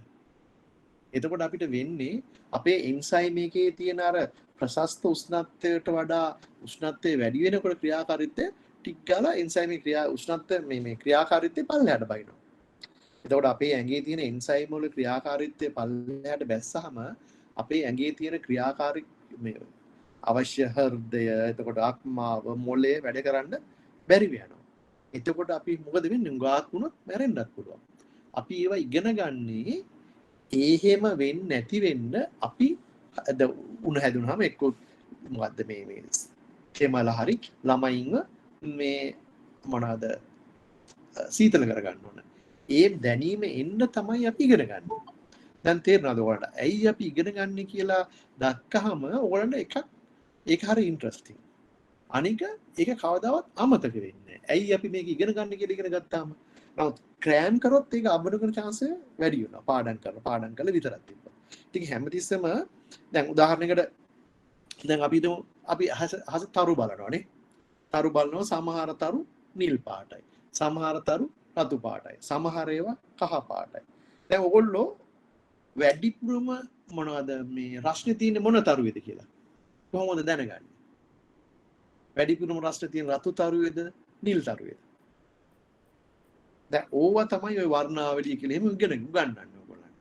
S2: එතකොට අපිට වෙන්නේ අපේ එන්සයිම් එකේ තියෙන අර ප්‍රශස්ත උෂ්ණත්වයට වඩා උෂ්ණත්වය වැඩි වෙනකොට ක්‍රියාකාරීත්වය ටික ගාලා එන්සයිම් ක්‍රියා උෂ්ණත්වය මේ ක්‍රියාකාරීත්වය පල්ලෙහාට බහිනවා. එතකොට අපේ ඇඟේ තියෙන එන්සයිම් වල ක්‍රියාකාරීත්වය පල්ලෙහාට බැස්සහම අපේ ඇඟේ තියෙන ක්‍රියාකාරී මේ අවශ්‍ය හෘදය එතකොට ආත්මාව මොළය වැඩ කරන්න බැරි වෙනවා. එතකොට අපි මොකද වෙන්නේ? උගාක් වුණොත් මැරෙන්නත් පුළුවන්. අපි ඒවා ඉගෙන ගන්නේ එහෙම වෙන්නේ නැති වෙන්න අපි උණ හැදුනහම එක්ක මොකද්ද මේ කෙමල හරි ළමයින්ව මේ මොනවාද සීතල කරගන්න ඕන. ඒ දැනීම එන්න තමයි අපි ඉගෙන ගන්න. දැන් තේරෙනවද ඔයාලට? ඇයි අපි ඉගෙන ගන්න කියලා දැක්කහම ඔයාලට එකක් ඒක හරි ඉන්ටරෙස්ටිං. අනික ඒක කවදාවත් අමතක වෙන්නේ නැහැ. ඇයි අපි මේක ඉගෙන ගන්න කියලා ඉගෙන ගත්තාම නමුත් ක්‍රෑම් කරොත් ඒක අබඩ කරන chance වැඩි වෙනවා. පාඩම් කරලා විතරක් තිබ්බා. ඉතින් හැමතිස්සෙම දැන් උදාහරණයකට දැන් අපි හිතමු අපි අහස තරු බලනවානේ. තරු බලනවා සමහර තරු නිල් පාටයි. සමහර තරු රතු පාටයි. සමහර ඒවා කහ පාටයි. දැන් ඔයගොල්ලෝ වැඩිපුරම මොනවද මේ රස්නේ තියෙන්නේ මොන තරුවේද කියලා කොහොමද දැනගන්නේ? වැඩිපුරම රස්නේ තියෙන රතු තරුවේද නිල් තරුවේද? දැන් ඕවා තමයි ওই වර්ණාවලිය කියලා එහෙම ඉගෙන ගන්නන්න ඕගොල්ලන්.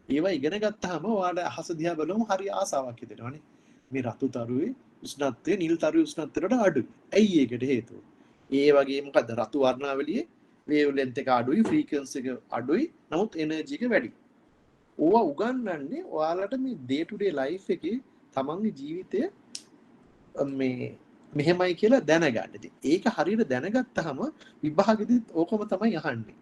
S2: ඒවා ඉගෙන ගත්තාම ඔයාලට අහස දිහා බලමු හරි ආසාවක් හිතෙනවානේ. මේ රතු තරුවේ උෂ්ණත්වය නිල් තරුවේ උෂ්ණත්වයට අඩුයි. ඇයි ඒකට හේතුව? ඒ වගේ මොකද්ද රතු වර්ණාවලියේ වේව් ලෙන්ත් එක අඩුයි, ෆ්‍රීකවන්සි එක අඩුයි, නමුත් එනර්ජි එක වැඩි. ඕවා උගන්වන්නේ ඔයාලට මේ ඩේ ටු ඩේ ලයිෆ් එකේ තමන්ගේ ජීවිතය මේ මෙහෙමයි කියලා දැනගන්න. ඉතින් ඒක හරියට දැනගත්තාම විභාගෙදිත් ඕකම තමයි අහන්නේ.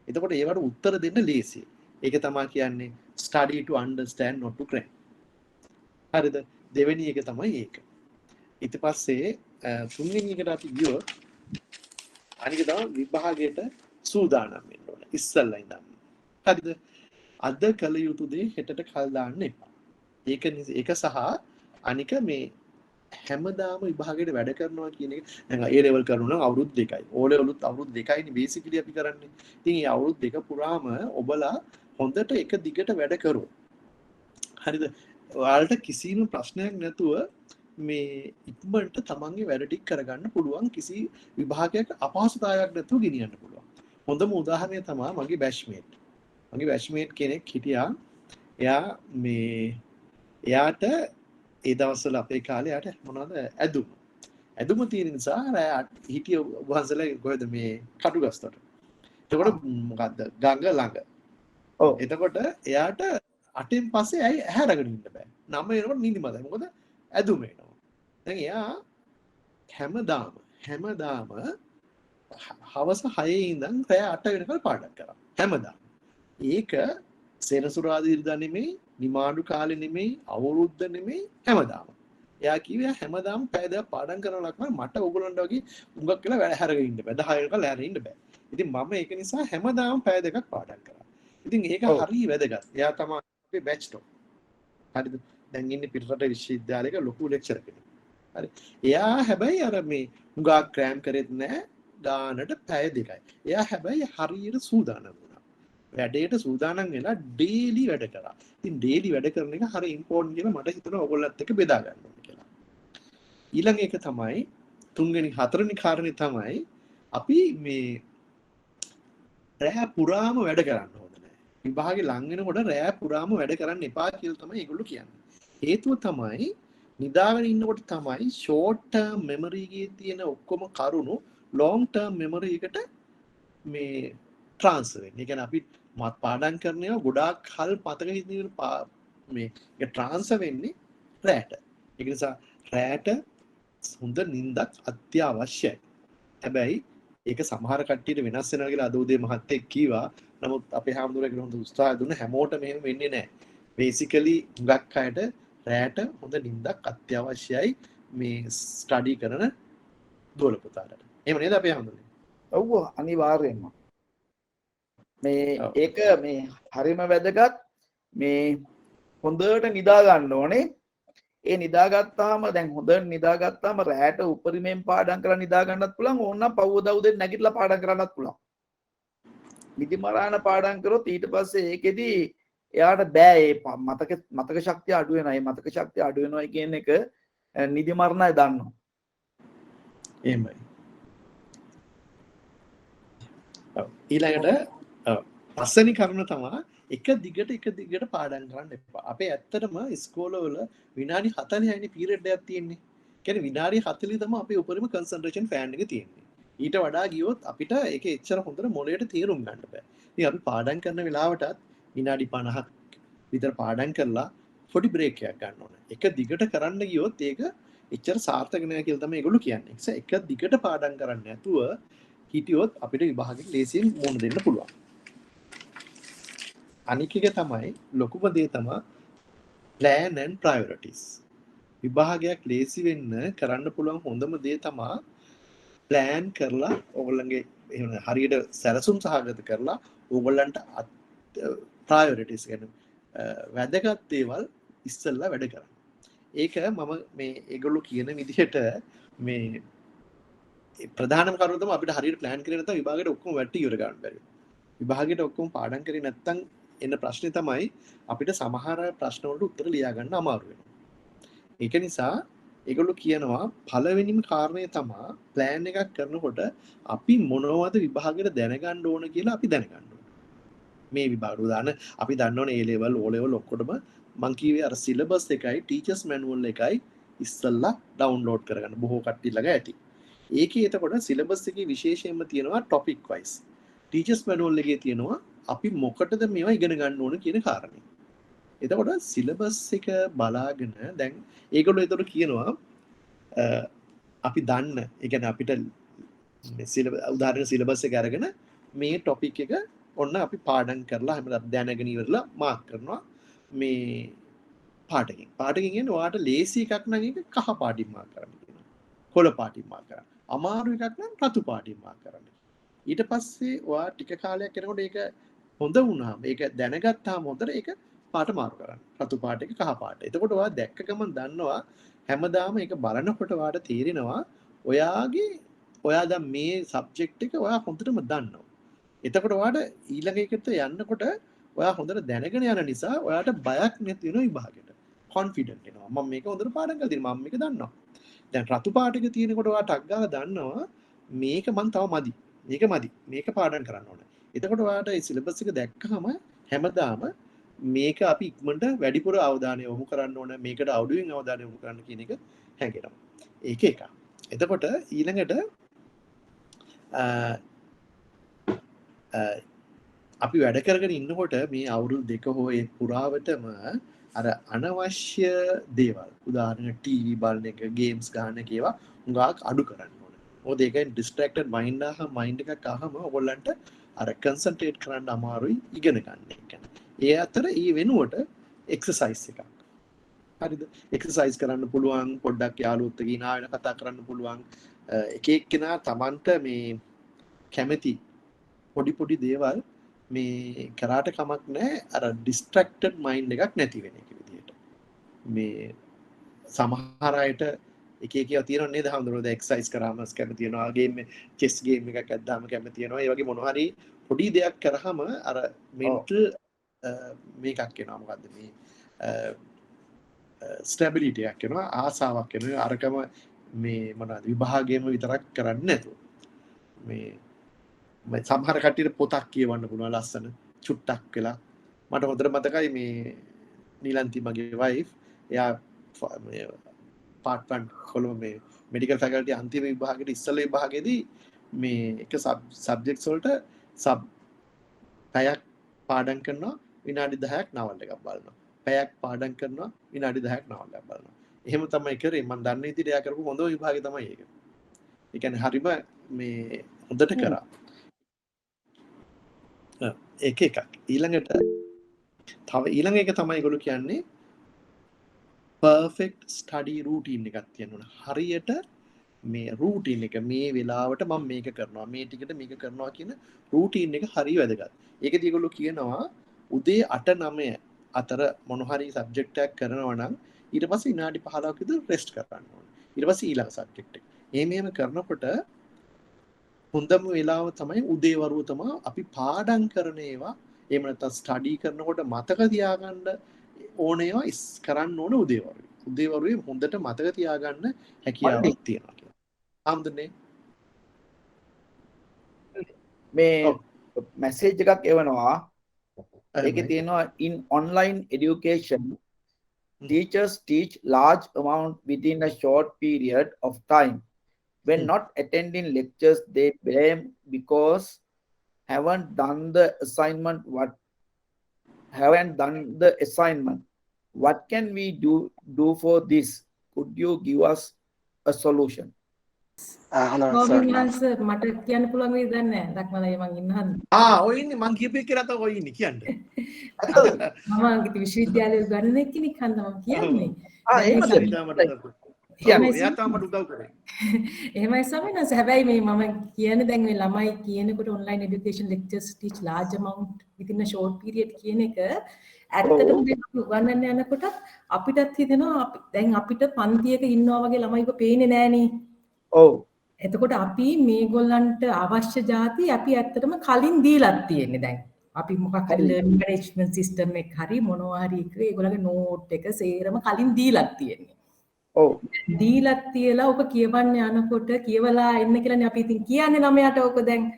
S2: එතකොට ඒවට උත්තර දෙන්න ලේසියි. ඒක තමයි කියන්නේ study to understand not to cram. හරිද? දෙවෙනි එක තමයි ඒක. ඊට පස්සේ තුන්වෙනි එකට අපි ගියොත් අනික තමයි විභාගයට සූදානම් වෙන්න ඕන. ඉස්සල්ලා ඉඳන්. හරිද? අද කළ යුතු දේ හෙටට කල් දාන්න එපා. ඒක සහ අනික මේ හැමදාම විභාගයට වැඩ කරනවා කියන එක දැන් A level කරනවා නම් අවුරුදු 2යි. O levelුත් අවුරුදු 2යිනේ බේසිකලි අපි කරන්නේ. ඉතින් මේ අවුරුදු 2 පුරාම ඔබලා හොඳට එක දිගට වැඩ කරෝ. හරිද? ඔයාලට කිසිම ප්‍රශ්නයක් නැතුව මේ ඉක්මනට තමන්ගේ වැඩ ටික කරගන්න පුළුවන් කිසි විභාගයක අපහසුතාවයක් නැතුව ගෙනියන්න පුළුවන්. හොඳම උදාහරණය තමයි මගේ බැච්මේට්. මගේ බැච්මේට් කෙනෙක් හිටියා. එයාට ඒ දවස්වල අපේ කාලේ යාට මොනවද ඇදුම තියෙන නිසා රෑ හිටිය වහන්සලා කොහෙද මේ කටුගස්තොට. එතකොට මොකද්ද ගඟ ළඟ. ඔව්. එතකොට එයාට 8න් පස්සේ ඇයි ඇහැරගෙන ඉන්න බෑ. 9 වෙනකොට නිදිමතයි. මොකද ඇදුම එනවා. දැන් එයා හැමදාම හවස 6 ඉඳන් රෑ 8 වෙනකල් පාඩම් කරා. හැමදාම. ඒක සෙනසුරාදා ඉරිදා නෙමෙයි, නිමාඩු කාලේ නෙමෙයි, අවුරුද්ද නෙමෙයි, හැමදාම. එයා කිව්වා හැමදාම පැය දෙකක් පාඩම් කරනවා නම් මට ඕගොල්ලන්ට වගේ උඟක් කියලා වැඩ හැරගෙන ඉන්න බෑ. 10 වෙනකල් හැරගෙන ඉන්න බෑ. ඉතින් මම ඒක නිසා හැමදාම පැය දෙකක් පාඩම් කරා. ඉතින් ඒක හරිය වැදගත්. එයා තමයි අපේ බැච් ටොප්. හරිද? දැන් ඉන්නේ පිටරට විශ්වවිද්‍යාලයක ලොකු ලෙක්චරර් කෙනෙක්. හරි. එයා හැබැයි අර මේ උඟක් ක්‍රෑම් කරෙත් නැහැ. ගානට පැය දෙකයි. එයා හැබැයි හරියට සූදානම් වුණා. වැඩේට සූදානම් වෙලා ඩේලි වැඩ කරා. ඉතින් ඩේලි වැඩ කරන එක හරිය ඉම්පෝටන්ට් කියලා මට හිතුණා ඔයගොල්ලොත් එක්ක බෙදා ගන්න ඕනේ කියලා. ඊළඟ එක තමයි තුන්වෙනි හතරවෙනි කාරණේ තමයි අපි මේ රෑ පුරාම වැඩ කරන්න ඕනේ නැහැ. විභාගේ ලඟ වෙනකොට රෑ පුරාම වැඩ කරන්න එපා කියලා තමයි ඒගොල්ලෝ කියන්නේ. හේතුව තමයි නිදාගෙන ඉන්නකොට තමයි ෂෝට් ටර්ම් මෙමරි එකේ තියෙන ඔක්කොම කරුණු ලොන්ග් ටර්ම් මෙමරි එකට මේ ට්‍රාන්ස්ෆර් වෙන්නේ. ඒ කියන්නේ අපි පාඩම් කරන ඒවා ගොඩාක් කල් මතක හිටින මේ ඒක ට්‍රාන්ස්ෆර් වෙන්නේ රැට. ඒක නිසා රැට හොඳ නිින්දක් අත්‍යවශ්‍යයි. හැබැයි ඒක සමහර කට්ටියට වෙනස් වෙනවා කියලා අද උදේ මහත්තයෙක් කීවා. නමුත් අපේ හැමදෙරේ හොඳ උත්සාහය දුන්න හැමෝටම මෙහෙම වෙන්නේ නැහැ. බේසිකලි හුඟක් අයට රැට හොඳ නිින්දක් අත්‍යවශ්‍යයි මේ ස්ටඩි කරන දුවල පුතාලට. එහෙම නේද අපේ හැමදෙරේ?
S1: ඔව් අනිවාර්යෙන්ම. මේ ඒක මේ හරිම වැදගත්. මේ හොඳට නිදා ගන්න ඕනේ. ඒ නිදාගත්තාම දැන් හොඳට නිදාගත්තාම රැට උපරිමයෙන් පාඩම් කරලා නිදා ගන්නත් පුළුවන්. ඕනනම් පවුව උදේ නැගිටලා පාඩම් කරන්නත් පුළුවන්. නිදි මරාන පාඩම් කරොත් ඊට පස්සේ ඒකෙදි එයාට බෑ ඒ මතක ශක්තිය අඩු වෙනවා. ඒ මතක ශක්තිය අඩු වෙනවා කියන එක නිදි මරණය දන්නවා.
S2: එහෙමයි. ඊළඟට පස්වෙනි කරුණ තමයි එක දිගට පාඩම් කරන්න එපා. අපේ ඇත්තටම ඉස්කෝලවල විනාඩි 40යිනේ පීරියඩ් එකක් තියෙන්නේ. කියන්නේ විනාඩි 40 තමයි අපේ උපරිම කන්සන්ට්‍රේෂන් ෆෑන් එක තියෙන්නේ. ඊට වඩා ගියොත් අපිට ඒක එච්චර හොඳට මොළයට තේරුම් ගන්න බෑ. ඉතින් අපි පාඩම් කරන වෙලාවටත් විනාඩි 50ක් විතර පාඩම් කරලා පොඩි බ්‍රේක් එකක් ගන්න ඕනේ. එක දිගට කරන්න ගියොත් ඒක එච්චර සාර්ථක නෑ කියලා තමයි ඒගොල්ලෝ කියන්නේ. ඒ එක දිගට පාඩම් කරන්න නැතුව හිටියොත් අපිට විභාගෙට ලේසියෙන් මුහුණ දෙන්න පුළුවන්. අනික එක තමයි ලොකුම දේ තමයි plan and priorities. විභාගයක් ලේසි වෙන්න කරන්න පුළුවන් හොඳම දේ තමයි plan කරලා ඕගොල්ලන්ගේ එහෙම හරියට සැලසුම් සහගත කරලා ඕගොල්ලන්ට priorities කියන්නේ වැදගත් දේවල් ඉස්සෙල්ලා වැඩ කරන්න. ඒක මම මේ ඒගොල්ලෝ කියන විදිහට මේ ප්‍රධානම කරුණ තමයි අපිට හරියට plan කරේ නැත්නම් විභාගයට ඔක්කොම වැටි ඉවර ගන්න බැරි. විභාගයට ඔක්කොම පාඩම් කරේ නැත්නම් එන ප්‍රශ්නේ තමයි අපිට සමහර ප්‍රශ්න වලට උත්තර ලියා ගන්න අමාරු වෙනවා. ඒක නිසා ඒගොල්ලෝ කියනවා පළවෙනිම කාරණය තමයි ප්ලෑන් එකක් කරනකොට අපි මොනවද විභාගෙට දැනගන්න ඕන කියලා අපි දැනගන්න ඕන. මේ විභාග උදාන අපි දන්නවනේ A level O level ඔක්කොටම මං කිව්වේ අර සිලබස් එකයි ටීචර්ස් මැනුවල් එකයි ඉස්සල්ලා ඩවුන්ලෝඩ් කරගන්න බොහෝ කට්ටිය ළඟ ඇති. ඒකේ එතකොට සිලබස් එකේ විශේෂයෙන්ම තියෙනවා ටොපික් වයිස්. ටීචර්ස් මැනුවල් එකේ තියෙනවා අපි මොකටද මේවා ඉගෙන ගන්න ඕන කියන කාරණේ. එතකොට සිලබස් එක බලාගෙන දැන් ඒගොල්ලෝ එතකොට කියනවා අපි දන්න ඒ කියන්නේ අපිට උදාහරණ සිලබස් එක අරගෙන මේ ටොපික් එක ඔන්න අපි පාඩම් කරලා හැමදාම දැනගෙන ඉවරලා මාක් කරනවා මේ පාඩකින්. පාඩකින් කියන්නේ ඔයාට ලේසි එකක් නම් ඒක කහ පාටින් මාක් කරන්න කියනවා. කොළ පාටින් මාක් කරන්න. අමාරු එකක් නම් රතු පාටින් මාක් කරන්න. ඊට පස්සේ ඔයා ටික කාලයක් යනකොට ඒක හොඳ වුණාම ඒක දැනගත්තාම හොඳට ඒක පාට මාරු කරන්න. රතු පාට එක කහ පාට. එතකොට ඔයා දැක්ක ගමන් දන්නවා හැමදාම ඒක බලනකොට ඔයාට තේරෙනවා ඔයා දැන් මේ සබ්ජෙක්ට් එක ඔයා හොඳටම දන්නවා. එතකොට ඔයාට ඊළඟ එකට යන්නකොට ඔයා හොඳට දැනගෙන යන නිසා ඔයාට බයක් නැති වෙනවා විභාගෙට. කොන්ෆිඩන්ට් වෙනවා. මම මේක හොඳට පාඩම් කරලා තියෙනවා. මම මේක දන්නවා. දැන් රතු පාට එක තියෙනකොට ඔයා ටක් ගාලා දන්නවා මේක මං තව මදි. මේක මදි. මේක පාඩම් කරන්න ඕනේ. එතකොට ඔයාට ඒ සිලබස් එක දැක්කම හැමදාම මේක අපි ඉක්මනට වැඩිපුර අවධානය යොමු කරන්න ඕන මේකට අඩුවෙන් අවධානය යොමු කරන්න කියන එක හැඟෙනවා. ඒක එකක්. එතකොට ඊළඟට අපි වැඩ කරගෙන ඉන්නකොට මේ අවුරුදු දෙක හෝ ඒ පුරාවටම අර අනවශ්‍ය දේවල් උදාහරණ ටීවී බලන එක ගේම්ස් ගන්න එක ඒවා උඟාක් අඩු කරන්න ඕනේ. මොකද ඒකෙන් ඩිස්ට්‍රැක්ටඩ් මයින්ඩ් එකක් ආවම ඔයගොල්ලන්ට අර කන්සන්ට්‍රේට් කරන්න අමාරුයි ඉගෙන ගන්න එක. ඒ අතර ඒ වෙනුවට එක්සර්සයිස් එකක්. හරිද? එක්සර්සයිස් කරන්න පුළුවන් පොඩ්ඩක් යාළුවොත් එක්ක ඉනා වෙන කතා කරන්න පුළුවන්. එක එක්කෙනා Tamanට මේ කැමැති පොඩි දේවල් මේ කරාට කමක් නැහැ අර ඩිස්ට්‍රැක්ටඩ් මයින්ඩ් එකක් නැති වෙන එක විදිහට. මේ සමහර අයට එක එක ඒවා තියෙනව නේද හඳුනන එක්සර්සයිස් කරාම කැමති වෙනවා ගේම් චෙස් ගේම් එකක් අද්දාම කැමති වෙනවා. ඒ වගේ මොනවා හරි පොඩි දෙයක් කරාම අර මෙන්ටල් මේකක් එනවා මොකද්ද මේ ස්ටැබිලිටි එකක් එනවා ආසාවක් එනවා අරකම මේ මොනවද විභාගයේම විතරක් කරන්නේ නැතුව මේ සමහර කට්ටියට පොතක් කියවන්න පුළුවන් ලස්සන චුට්ටක් වෙලා මට හොඳට මතකයි මේ නීලන්ති මගේ වයිෆ් එයා මේ පාර්ට් 1 කොළඹ මේ මෙඩිකල් ෆැකල්ටි අන්තිම විභාගෙට ඉස්සෙල්ලා විභාගෙදී මේ එක සබ්ජෙක්ට්ස් වලට පැයක් පාඩම් කරනවා විනාඩි 10ක් නවල් එකක් බලනවා. පැයක් පාඩම් කරනවා විනාඩි 10ක් නවල් එකක් බලනවා. එහෙම තමයි කරේ. මම දන්නේ ඉතින් එයා කරපු හොඳ විභාගය තමයි ඒක. ඒ කියන්නේ හරිම මේ හොඳට කරා. ඒක එකක්. ඊළඟට තව ඊළඟ එක තමයි ඒගොල්ලෝ කියන්නේ perfect study routine එකක් තියෙනවා. හරියට මේ routine එක මේ වෙලාවට මම මේක කරනවා මේ ටිකට මේක කරනවා කියන routine එක හරිය වැදගත්. ඒකදී ඒගොල්ලෝ කියනවා උදේ 8-9 අතර මොන හරි සබ්ජෙක්ට් එකක් කරනවා නම් ඊට පස්සේ විනාඩි 15ක් විතර රෙස්ට් කරන්න ඕනේ. ඊට පස්සේ ඊළඟ සබ්ජෙක්ට් එක. එහෙම කරනකොට හොඳම වෙලාව තමයි උදේවරුව තමයි අපි පාඩම් කරන ඒවා එහෙම නැත්නම් ස්ටඩි කරනකොට මතක තියාගන්න ඕන ඒවා කරන්න ඕන උදේවරුවේ. උදේවරුවේ හොඳට මතක තියාගන්න හැකියාවක් තියෙනවා කියලා. ආම්දනේ
S1: මේ මැසේජ් එකක් එවනවා. ඒකේ තියෙනවා in online education teachers teach large amount within a short period of time. When not attending lectures, they blame because haven't done the assignment. What can we do for this? Could you give us a solution?
S5: මට කියන්න පුළුවන් වෙයිද නැහැ. දක්මලයි මං ඉන්නහන්.
S2: ඔය ඉන්නේ මං කියපේ කියලා තමයි ඔය ඉන්නේ කියන්නේ.
S5: මම විශ්වවිද්‍යාලයේ ගණනයක් කෙනෙක් හන්ද මම කියන්නේ.
S2: එයා තමයි උදව් කරේ.
S5: එහෙමයි සමිනස්. හැබැයි මේ මම කියන්නේ දැන් මේ ළමයි කියනකොට online education lectures teach large amount within a short period කියන එක ඇත්තටම උගන්වන්න යනකොට අපිටත් හිතෙනවා දැන් අපිට පන්තියක ඉන්නවා වගේ ළමයිව පේන්නේ නෑනේ.
S1: ඔව්.
S5: එතකොට අපි මේගොල්ලන්ට අවශ්‍ය જાති අපි ඇත්තටම කලින් දීලා තියෙන්නේ දැන්. අපි මොකක් හරි learning management system එක හරි මොනවා හරි එක ඒගොල්ලන්ගේ note එක සේරම කලින් දීලා තියෙන්නේ.
S1: ඔව්.
S5: දීලක් තියලා ඔක කියවන්න යනකොට කියවලා එන්න කියලානේ අපි ඉතින් කියන්නේ ළමයාට ඔක දැන්.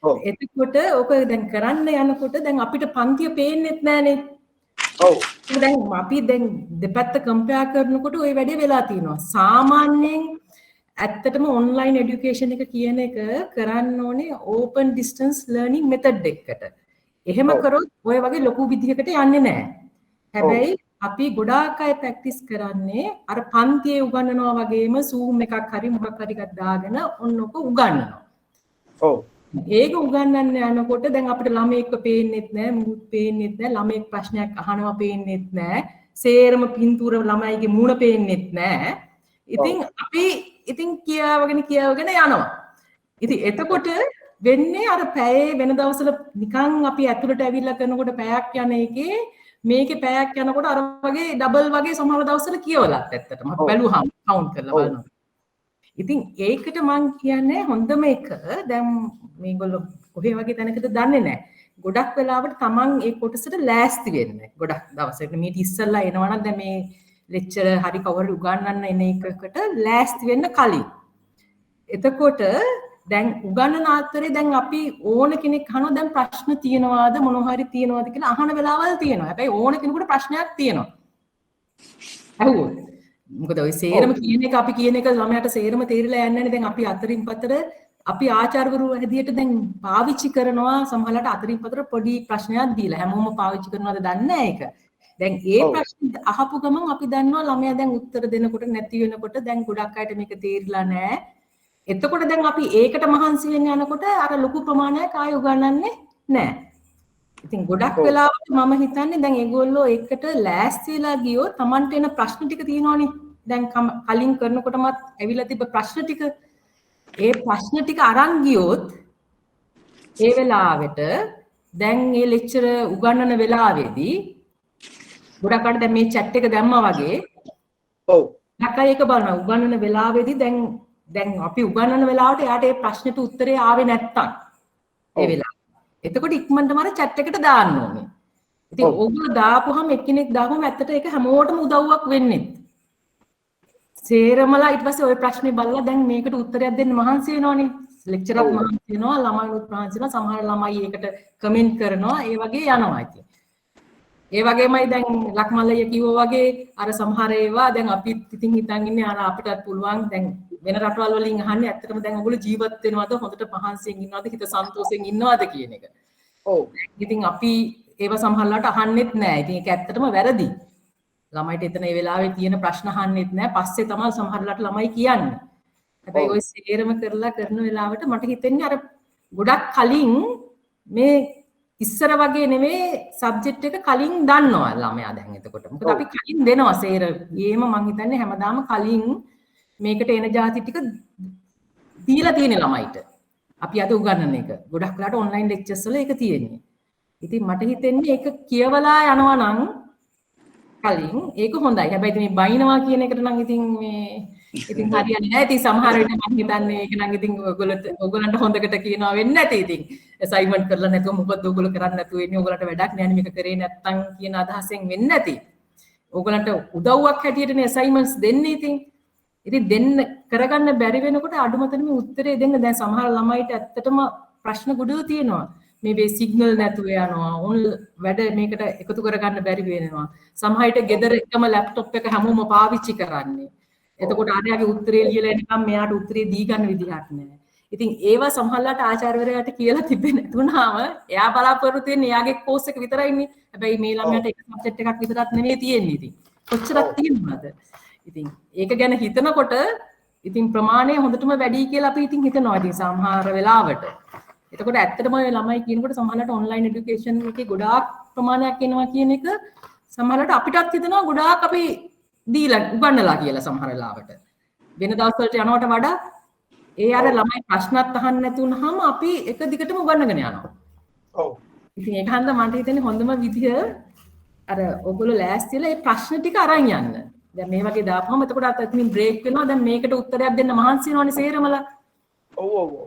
S1: ඔව්.
S5: එතකොට ඔක දැන් කරන්න යනකොට දැන් අපිට පන්තිය පේන්නෙත් නෑනේ.
S1: ඔව්.
S5: දැන් අපි දැන් දෙපැත්ත කම්පෙයාර් කරනකොට ওই වැඩේ වෙලා තියෙනවා. සාමාන්‍යයෙන් ඇත්තටම ඔන්ලයින් এডুকেෂන් එක කියන එක කරන්න ඕනේ ඕපන් ඩිස්ටන්ස් ලර්නින් මෙතඩ් එකකට. එහෙම කරොත් ඔය වගේ ලොකු විදිහකට යන්නේ නැහැ. හැබැයි අපි ගොඩාක් අය ප්‍රැක්ටිස් කරන්නේ අර පන්තියේ උගන්වනවා වගේම Zoom එකක් හරි මොකක් හරි එකක් දාගෙන ඔන්නක උගන්වනවා.
S1: ඔව්.
S5: ඒක උගන්වන්න යනකොට දැන් අපිට ළමයෙක්ව පේන්නෙත් නැහැ, මුහුත් පේන්නෙත් නැහැ, ළමයෙක් ප්‍රශ්නයක් අහනවා පේන්නෙත් නැහැ, සේරම පින්තූර ළමයිගේ මූණ පේන්නෙත් නැහැ. ඉතින් අපි ඉතින් කියවගෙන යනවා. ඉතින් එතකොට වෙන්නේ අර පැයේ වෙන දවස්වල නිකන් අපි ඇතුළට ඇවිල්ලා කරනකොට පැයක් යන එකේ මේකේ පැයක් යනකොට අර වගේ ඩබල් වගේ සමහර දවස්වල කියවලත් ඇත්තටම අපි බැලුවාම කවුන්ට් කරලා බලනවා. ඉතින් ඒකට මම කියන්නේ හොඳම එක දැන් මේගොල්ලෝ කොහේ වගේ තැනකද දන්නේ නැහැ. ගොඩක් වෙලාවට තමන් ඒ කොටසට ලෑස්ති වෙන්න. ගොඩක් දවසකට මීට ඉස්සෙල්ලා එනවා නම් දැන් මේ ලෙක්චර් හරි කවුරු උගන්වන්න එන එකකට ලෑස්ති වෙන්න කලින්. එතකොට දැන් උගන්වන අතරේ දැන් අපි ඕන කෙනෙක් අහනවා දැන් ප්‍රශ්න තියෙනවාද මොනවා හරි තියෙනවාද කියලා අහන වෙලාවල් තියෙනවා. හැබැයි ඕන කෙනෙකුට ප්‍රශ්නයක් තියෙනවා. අහුවොත් මොකද ඔය සේරම කියන එක අපි කියන එක ළමයාට සේරම තේරිලා යන්නේ නැහැ. දැන් අපි අතරින් පතර අපි ආචාර්යවරු හැටියට දැන් පාවිච්චි කරනවා සමහරවිට අතරින් පතර පොඩි ප්‍රශ්නයක් දීලා හැමෝම පාවිච්චි කරනවද දන්නේ නැහැ ඒක. දැන් ඒ ප්‍රශ්න අහපු ගමන් අපි දන්නවා ළමයා දැන් උත්තර දෙනකොට නැති වෙනකොට දැන් ගොඩක් අයට මේක තේරිලා නැහැ. එතකොට දැන් අපි ඒකට මහන්සි වෙන්න යනකොට අර ලොකු ප්‍රමාණයක් ආයෙ උගන්වන්නේ නැහැ. ඉතින් ගොඩක් වෙලාවට මම හිතන්නේ දැන් ඒගොල්ලෝ එකට ලෑස්ති වෙලා ගියොත් Tamanට එන ප්‍රශ්න ටික තියෙනවනේ. දැන් කලින් කරනකොටමත් ඇවිල්ලා තිබ්බ ප්‍රශ්න ටික ඒ ප්‍රශ්න ටික අරන් ගියොත් ඒ වෙලාවට දැන් මේ ලෙක්චර් උගන්වන වෙලාවේදී ගොඩක් අය දැන් මේ chat එක දැම්මා වගේ
S1: ඔව්.
S5: නැකයි ඒක බලනවා උගන්වන වෙලාවේදී දැන් අපි උගන්වන වෙලාවට එයාට ඒ ප්‍රශ්නෙට උත්තරේ ආවේ නැත්තම් ඒ වෙලාව. එතකොට ඉක්මනටම අර chat එකට දාන්න ඕනේ. ඉතින් ඕගොල්ලෝ දාපුවහම එක්කෙනෙක් දාපුවම ඇත්තට ඒක හැමෝටම උදව්වක් වෙන්නේ. සේරමලා ඊට පස්සේ ওই ප්‍රශ්නේ බලලා දැන් මේකට උත්තරයක් දෙන්න මහන්සි වෙනවනේ. ලෙක්චරර්ත් මහන්සි වෙනවා, ළමයිනුත් මහන්සි වෙනවා, සමහර ළමයි ඒකට කමෙන්ට් කරනවා, ඒ වගේ යනවා ඉතින්. ඒ වගේමයි දැන් ලක්මල්ලය කිව්වා වගේ අර සමහර ඒවා දැන් අපි ඉතින් හිතන් ඉන්නේ අර අපිටත් පුළුවන් දැන් වෙන රටවල් වලින් අහන්නේ ඇත්තටම දැන් ඔයගොල්ලෝ ජීවත් වෙනවද හොඳට පහන්සියෙන් ඉන්නවද හිත සන්තෝෂයෙන් ඉන්නවද කියන එක. ඔව්. ඉතින් අපි ඒව සමහරලාට අහන්නෙත් නෑ. ඉතින් ඒක ඇත්තටම වැරදි. ළමයිට එතන ඒ වෙලාවේ තියෙන ප්‍රශ්න අහන්නෙත් නෑ. පස්සේ තමයි සමහරලාට ළමයි කියන්නේ. හැබැයි ওই සේරම කරලා කරන වෙලාවට මට හිතෙන්නේ අර ගොඩක් කලින් මේ ඉස්සර වගේ නෙමෙයි සබ්ජෙක්ට් එක කලින් දන්නවා ළමයා දැන් එතකොට. මොකද අපි කලින් දෙනවා සේර. ඊයේම මං හිතන්නේ හැමදාම කලින් මේකට එන જાති ටික දීලා තියෙන ළමයිට. අපි අද උගන්වන එක. ගොඩක් වෙලාට ඔන්ලයින් ලෙක්චර්ස් වල ඒක තියෙන්නේ. ඉතින් මට හිතෙන්නේ ඒක කියවලා යනවා නම් කලින් ඒක හොඳයි. හැබැයි ඉතින් මේ බයිනවා කියන එකට නම් ඉතින් මේ ඉතින් හරියන්නේ නැහැ. ඉතින් සමහර වෙලට මම හිතන්නේ ඒක නම් ඉතින් ඔයගොල්ලන්ට හොඳකට කියනවා වෙන්නේ නැති. ඉතින් අසයින්මන්ට් කරලා නැතුව මොකද ඔයගොල්ලෝ කරන්නේ නැතුව ඉන්නේ. ඔයගොල්ලන්ට වැඩක් නැහැ මේක කරේ නැත්තම් කියන අදහසෙන් වෙන්නේ නැති. ඔයගොල්ලන්ට උදව්වක් හැටියටනේ අසයින්මන්ට්ස් දෙන්නේ ඉතින්. ඉතින් දෙන්න කරගන්න බැරි වෙනකොට අඩුමතරමේ උත්තරේ දෙන්න දැන් සමහර ළමයිට ඇත්තටම ප්‍රශ්න ගොඩක් තියෙනවා. මේ සිග්නල් නැතුව යනවා. ඕන් වැඩ මේකට එකතු කරගන්න බැරි වෙනවා. සමහරවිට ගෙදර එකම ලැප්ටොප් එක හැමෝම පාවිච්චි කරන්නේ. එතකොට ආර්යාගේ උත්තරේ ලියලා නිකන් මෙයාට උත්තරේ දී ගන්න විදිහක් නැහැ. ඉතින් ඒවා සමහරලාට ආචාර්යවරයාට කියලා තිබෙන්නේ නැතුණාම එයා බලාපොරොත්තු වෙන්නේ එයාගේ කෝස් එක විතරයිනේ. හැබැයි මේ ළමයාට එක සබ්ජෙක්ට් එකක් විතරක් නෙමෙයි තියෙන්නේ ඉතින්. කොච්චරක් තියෙනවද? ඉතින් ඒක ගැන හිතනකොට ඉතින් ප්‍රමාණය හොඳටම වැඩි කියලා අපි ඉතින් හිතනවා ඉතින් සමහර වෙලාවට. එතකොට ඇත්තටම ඔය ළමයි කියනකොට සමහරවිට ඔන්ලයින් এডুকেෂන් එකේ ගොඩාක් ප්‍රමාණයක් එනවා කියන එක සමහරවිට අපිටත් හිතනවා ගොඩාක් අපි දීලා උගන්නලා කියලා සමහර වෙලාවට. වෙන දවස්වලට යනවට වඩා ඒ අර ළමයි ප්‍රශ්නත් අහන්න නැති වුනහම අපි එක දිගටම උගන්නගෙන යනවා.
S1: ඔව්.
S5: ඉතින් ඒක හන්ද මට හිතෙන්නේ හොඳම විදිය අර ඔයගොල්ලෝ ලෑස්තිලා මේ ප්‍රශ්න ටික අරන් යන්න. දැන් මේ වගේ දාපුවම එතකොට අතනින් බ්‍රේක් වෙනවා. දැන් මේකට උත්තරයක් දෙන්න මහන්සි වෙනවනේ සේරමලා.
S1: ඔව් ඔව් ඔව්.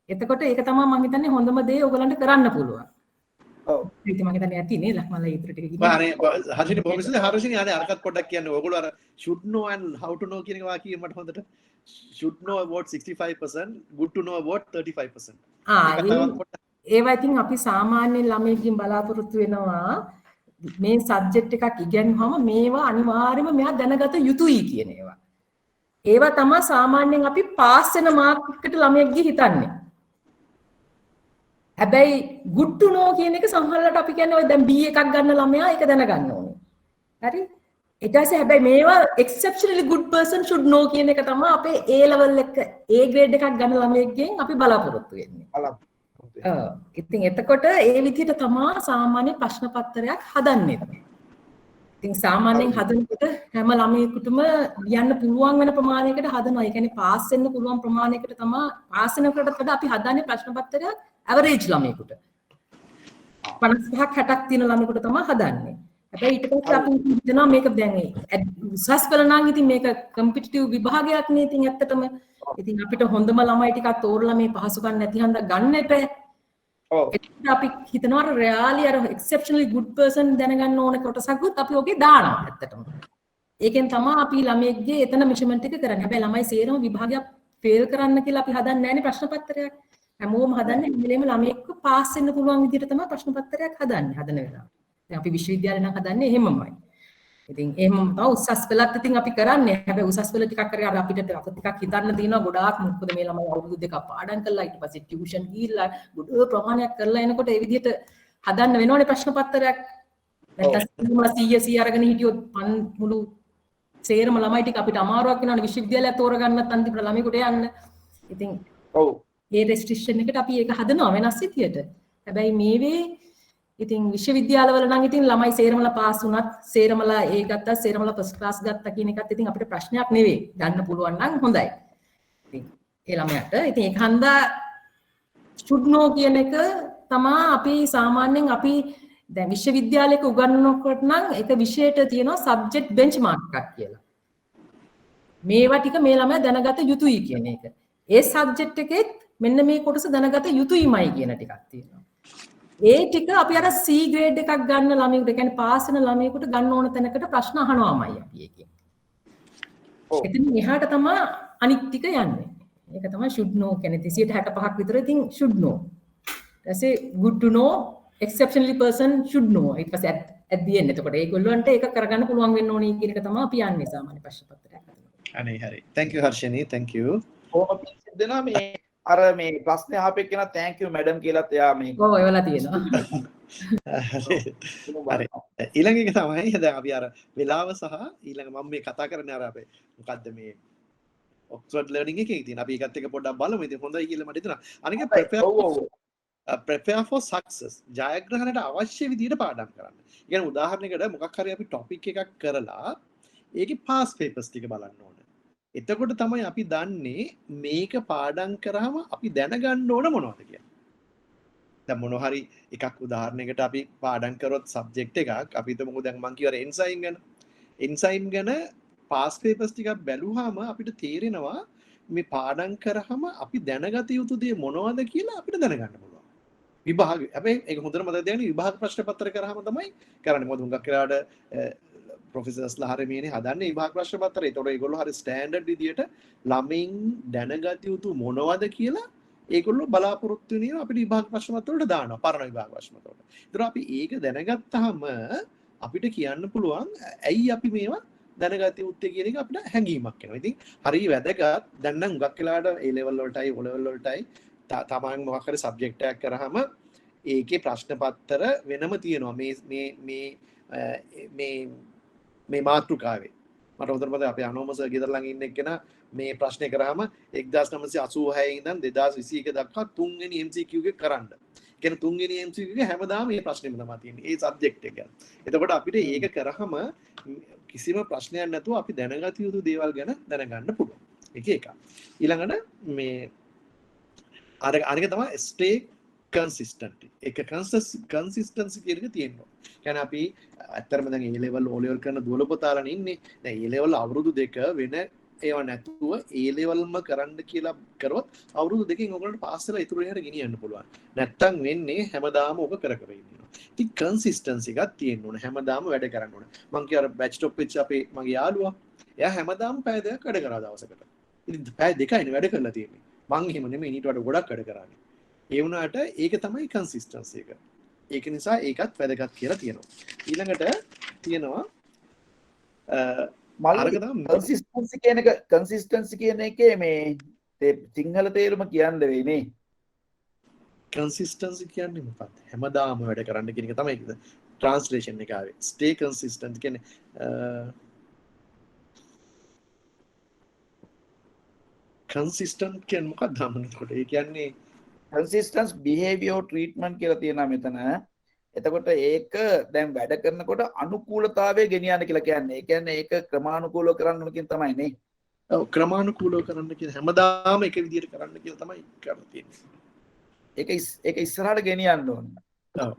S5: එතකොට ඒක තමයි මම හිතන්නේ හොඳම දේ ඔයගලන්ට කරන්න පුළුවන්.
S1: ඔව්
S5: ඉතින් මම හිතන්නේ ඇති නේ ලක්මාලා ඊතර ටික කිව්වා.
S2: බානේ හර්ෂිනි බොහොම ස්තුතියි හර්ෂිනි අනේ අරකට පොඩ්ඩක් කියන්න ඔයගොල්ලෝ අර should know and how to know කියන එක වාක්‍යය මට හොඳට should know about 65% good to know about 35%.
S5: ඒවා ඉතින් අපි සාමාන්‍ය ළමයෙක්ගෙන් බලාපොරොත්තු වෙනවා මේ සබ්ජෙක්ට් එකක් ඉගෙනුවාම මේවා අනිවාර්යයෙන්ම මෙයා දැනගත යුතුයි කියන ඒවා. ඒවා තමයි සාමාන්‍යයෙන් අපි පාස් වෙන මාක් එකට ළමයෙක්ගේ හිතන්නේ. හැබැයි good to know කියන එක සමහරවිට අපි කියන්නේ ඔය දැන් B එකක් ගන්න ළමයා ඒක දැනගන්න ඕනේ. හරි? ඊට පස්සේ හැබැයි මේවා exceptionally good person should know කියන එක තමයි අපේ A level එක A grade එකක් ගන්න ළමයෙක්ගෙන් අපි බලාපොරොත්තු වෙන්නේ. ඉතින් එතකොට ඒ විදිහට තමයි සාමාන්‍ය ප්‍රශ්න පත්‍රයක් හදන්නේ. ඉතින් සාමාන්‍යයෙන් හදනකොට හැම ළමයෙකුටම ලියන්න පුළුවන් වෙන ප්‍රමාණයකට හදනවා. ඒ කියන්නේ පාස් වෙන්න පුළුවන් ප්‍රමාණයකට තමයි පාස් වෙනකටත් වඩා අපි හදන්නේ ප්‍රශ්න පත්‍රයක් ඇවරේජ් ළමයෙකුට. 55ක් 60ක් තියෙන ළමයෙකුට තමයි හදන්නේ. හැබැයි ඊට පස්සේ අපි හිතනවා මේක දැන් උසස් පෙළ නම් ඉතින් මේක කම්පිටිටිව් විභාගයක් නේ. ඉතින් ඇත්තටම ඉතින් අපිට හොඳම ළමයි ටිකක් තෝරලා මේ පහසුකම් නැති හන්ද ගන්න එපා. ඔව්. ඒත් අපි හිතනවා රෙයාලි අර එක්සෙප්ෂනලි ගුඩ් පර්සන් දැනගන්න ඕන කොටසකුත් අපි ඔගේ දානවා ඇත්තටම. ඒකෙන් තමයි අපි ළමයෙක්ගේ එතන මෙෂර්මන්ට් එක කරන්නේ. හැබැයි ළමයි සේරම විභාගයක් ෆේල් කරන්න කියලා අපි හදන්නේ නැහැ නේ ප්‍රශ්න පත්‍රයක්. හැමෝම හදන්නේ ඉංග්‍රීසියෙම ළමයෙක්ව පාස් වෙන්න පුළුවන් විදිහට තමයි ප්‍රශ්න පත්‍රයක් හදන්නේ හදන වෙලාව. දැන් අපි විශ්වවිද්‍යාලේ නම් හදන්නේ එහෙමමයි. ඉතින් එහෙම තමයි උසස් පෙළත් ඉතින් අපි කරන්නේ. හැබැයි උසස් පෙළ ටිකක් කරේ අර අපිට ටිකක් හිතන්න තියෙනවා ගොඩාක් මොකද මේ ළමයි අවුරුදු දෙකක් පාඩම් කරලා ඊට පස්සේ ටියුෂන් ගිහිල්ලා ගොඩ ප්‍රමාණයක් කරලා එනකොට ඒ විදිහට හදන්න වෙනවනේ ප්‍රශ්න පත්‍රයක්. නැත්නම් 100 අරගෙන හිටියොත් මුළු සේරම ළමයි ටික අපිට අමාරුවක් වෙනවනේ විශ්වවිද්‍යාලය තෝරගන්නත් අන්තිමට ළමයිකට යන්න. ඉතින් ඔව් ඒ රෙස්ට්‍රික්ෂන් එකට අපි ඒක හදනවා වෙනස් විදියට. හැබැයි මේවේ ඉතින් විශ්වවිද්‍යාලවල නම් ඉතින් ළමයි සේරමලා පාස් වුණත් සේරමලා ඒ ගත්තා සේරමලා ෆස්ට් ක්ලාස් ගත්තා කියන එකත් ඉතින් අපිට ප්‍රශ්නයක් නෙවෙයි. ගන්න පුළුවන් නම් හොඳයි. ඉතින් ඒ ළමයාට ඉතින් ඒක හන්දා should know කියන එක තමයි අපි සාමාන්‍යයෙන් අපි දැන් විශ්වවිද්‍යාලයක උගන්වනකොට නම් ඒක විෂයට තියෙනවා සබ්ජෙක්ට් බෙන්ච්මාර්ක් එකක් කියලා. මේවා ටික මේ ළමයා දැනගත යුතුයි කියන එක. ඒ සබ්ජෙක්ට් එකෙත් මෙන්න මේ කොටස දැනගත යුතුයිමයි කියන ටිකක් තියෙනවා. ඒ ටික අපි අර C grade එකක් ගන්න ළමයෙකුට කියන්නේ පාස් වෙන ළමයෙකුට ගන්න ඕන තැනකට ප්‍රශ්න අහනවාමයි අපි ඒකෙන්. ඔව්. එතන එහාට තමයි අනිත් ටික යන්නේ. ඒක තමයි should know කියන්නේ 65ක් විතර ඉතින් should know. ඊටසේ good to know exceptionally person should know. ඊට පස්සේ at the end එතකොට ඒගොල්ලන්ට ඒක කරගන්න පුළුවන් වෙන්න ඕනේ කියන එක තමයි අපි යන්නේ සාමාන්‍ය ප්‍රශ්න පත්‍රයක්.
S2: අනේ හරි. thank you Harshini thank you.
S1: කොහොමද සිද්ධ මේ අර මේ ප්‍රශ්නේ අහපෙක් කෙනා thank you madam කියලාත් එයා මේ
S5: ඔව් ඒවලා තියෙනවා.
S2: හරි. ඊළඟ එක තමයි දැන් අපි අර වෙලාව සහ ඊළඟ මම මේ කතා කරන්නේ අර අපේ මොකද්ද මේ ඔක්ස්ෆර්ඩ් ලර්නින් එකේ තියෙන අපි ඒකත් එක පොඩ්ඩක් බලමු. ඉතින් හොඳයි කියලා මට හිතෙනවා. අනික prepare for success ජයග්‍රහණයට අවශ්‍ය විදිහට පාඩම් කරන්න. ඒ කියන්නේ උදාහරණයකට මොකක් හරි අපි ටොපික් එකක් කරලා ඒකේ past papers ටික බලන්න ඕනේ. එතකොට තමයි අපි දන්නේ මේක පාඩම් කරාම අපි දැනගන්න ඕන මොනවද කියලා. දැන් මොන හරි එකක් උදාහරණයකට අපි පාඩම් කරොත් සබ්ජෙක්ට් එකක් අපි හිතමුකෝ දැන් මම කියවර එන්සයිම් ගැන past papers ටිකක් බැලුවාම අපිට තේරෙනවා මේ පාඩම් කරාම අපි දැනගත යුතු දේ මොනවද කියලා අපිට දැනගන්න පුළුවන්. විභාග හැබැයි ඒක හොඳට මතක තියාගන්න විභාග ප්‍රශ්න පත්‍ර කරාම තමයි කරන්නේ. මොකද හුඟක් වෙලාවට ප්‍රොෆෙසර්ස්ලා හරිය මේනේ හදන්නේ විභාග ප්‍රශ්න පත්‍රය. ඒතකොට ඒගොල්ලෝ හරිය ස්ටෑන්ඩඩ් විදියට ළමින් දැනගත යුතු මොනවද කියලා ඒගොල්ලෝ බලාපොරොත්තු වෙනවා අපිට විභාග ප්‍රශ්න පත්‍ර වලට දානවා. පරණ විභාග ප්‍රශ්න පත්‍ර වලට. ඒතකොට අපි ඒක දැනගත්තාම අපිට කියන්න පුළුවන් ඇයි අපි මේවා දැනගත යුත්තේ කියන එක අපිට හැඟීමක් එනවා. ඉතින් හරිය වැදගත්. දැන් නම් හුඟක් වෙලාවට A level වලටයි O level වලටයි තමන් මොකක් හරි සබ්ජෙක්ට් එකක් කරාම ඒකේ ප්‍රශ්න පත්‍ර වෙනම තියෙනවා. මේ මාතෘකාවේ මට හොඳට මතකයි අපේ අනෝමස ගෙදර ළඟ ඉන්න එක්කෙනා මේ ප්‍රශ්නේ කරාම 1986 ඉඳන් 2021 දක්වා තුන්වෙනි MCQ එක කරන්න. ඒ කියන්නේ තුන්වෙනි MCQ එක හැමදාම මේ ප්‍රශ්නේම තමයි තියෙන්නේ. ඒ සබ්ජෙක්ට් එක ගැන. එතකොට අපිට ඒක කරාම කිසිම ප්‍රශ්නයක් නැතුව අපි දැනගත යුතු දේවල් ගැන දැනගන්න පුළුවන්. ඒක එකක්. ඊළඟට මේ අනික තමයි stay consistent. ඒක consistency කියන එක තියෙනවා. කියන්නේ අපි ඇත්තටම දැන් A level O level කරන දුවල පුතාලා ඉන්නේ. දැන් A level අවුරුදු දෙක වෙන ඒව නැතුව ඒ ලෙවල්ම කරන්න කියලා කරොත් අවුරුදු දෙකකින් ඔයගොල්ලන්ට පාස් වෙලා ඉතුරු එහාට ගෙනියන්න පුළුවන්. නැත්තම් වෙන්නේ හැමදාම ඔක කර කර ඉන්නවා. ඉතින් කන්සිස්ටන්සි එකක් තියෙන්න ඕනේ. හැමදාම වැඩ කරන්න ඕනේ. මං කිය අර බැච් ටොප් වෙච්ච අපේ මගේ යාළුවා එයා හැමදාම පැය දෙකක් වැඩ කරා දවසකට. ඉතින් පැය දෙකයිනේ වැඩ කරලා තියෙන්නේ. මං එහෙම නෙමෙයි ඊට වඩා ගොඩක් වැඩ කරානේ. ඒ වුණාට ඒක තමයි කන්සිස්ටන්සි එක. ඒක නිසා ඒකත් වැදගත් කියලා තියෙනවා. ඊළඟට තියෙනවා
S1: කන්සිස්ටන්සි කියන එකේ මේ සිංහල තේරුම කියන්න වෙන්නේ.
S2: කන්සිස්ටන්සි කියන්නේ මොකක්ද? හැමදාම වැඩ කරන්න කියන එක තමයි ට්‍රාන්ස්ලේෂන් එක ආවේ. ස්ටේ කන්සිස්ටන්ට් කියන්නේ කන්සිස්ටන්ට් කියන්නේ මොකක්ද අමනකොට? ඒ කියන්නේ
S1: කන්සිස්ටන්ස් බිහේවියර් ට්‍රීට්මන්ට් කියලා තියෙනවා මෙතන. එතකොට ඒක දැන් වැඩ කරනකොට අනුකූලතාවය ගෙනියන්න කියලා කියන්නේ. ඒ කියන්නේ ඒක ක්‍රමානුකූලව කරන්න ඕන කියන තමයි නේ.
S2: ඔව් ක්‍රමානුකූලව කරන්න කියන හැමදාම එක විදිහට කරන්න කියලා තමයි කරන්න තියෙන්නේ.
S1: ඒක ඉස්සරහට ගෙනියන්න ඕන.
S2: ඔව්.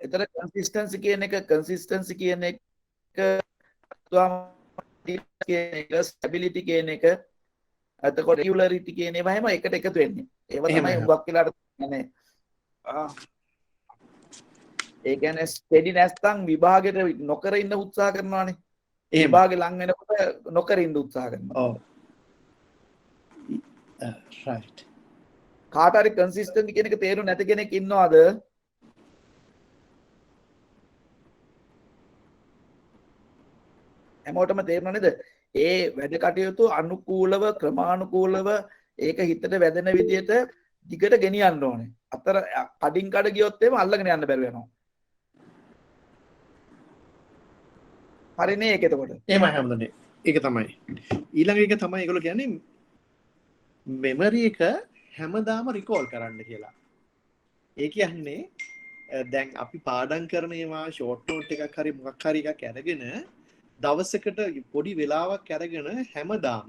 S1: එතන කන්සිස්ටන්සි කියන එක ස්ටැබිලිටි කියන එක එතකොට රෙගියුලරිටි කියන ඒවා හැම එකට එකතු වෙන්නේ. ඒවා තමයි හුඟක් වෙලාට කියන්නේ ඒ කියන්නේ ස්ටෙඩි නැස්තම් විභාගෙට නොකර ඉන්න උත්සාහ කරනවානේ. ඒ විභාගෙ ලඟ වෙනකොට නොකර ඉන්න උත්සාහ කරනවා.
S2: ඔව්. right.
S1: කාට හරි කන්සිස්ටන්ට් කියන එක තේරුම් නැති කෙනෙක් ඉන්නවද? හැමෝටම තේරෙනව නේද? ඒ වැඩ කටයුතු අනුකූලව ක්‍රමානුකූලව ඒක හිතට වැදෙන විදිහට දිගට ගෙනියන්න ඕනේ. අතර කඩින් කඩ ගියොත් එහෙම අල්ලගෙන යන්න බැරුව යනවා. හරිනේ ඒක එතකොට.
S2: එහෙමයි හැමදේම. ඒක තමයි. ඊළඟ එක තමයි ඒගොල්ලෝ කියන්නේ මෙමරි එක හැමදාම රිකෝල් කරන්න කියලා. ඒ කියන්නේ දැන් අපි පාඩම් කරන ඒවා ෂෝට් නෝට් එකක් හරි මොකක් හරි එකක් අරගෙන දවසකට පොඩි වෙලාවක් අරගෙන හැමදාම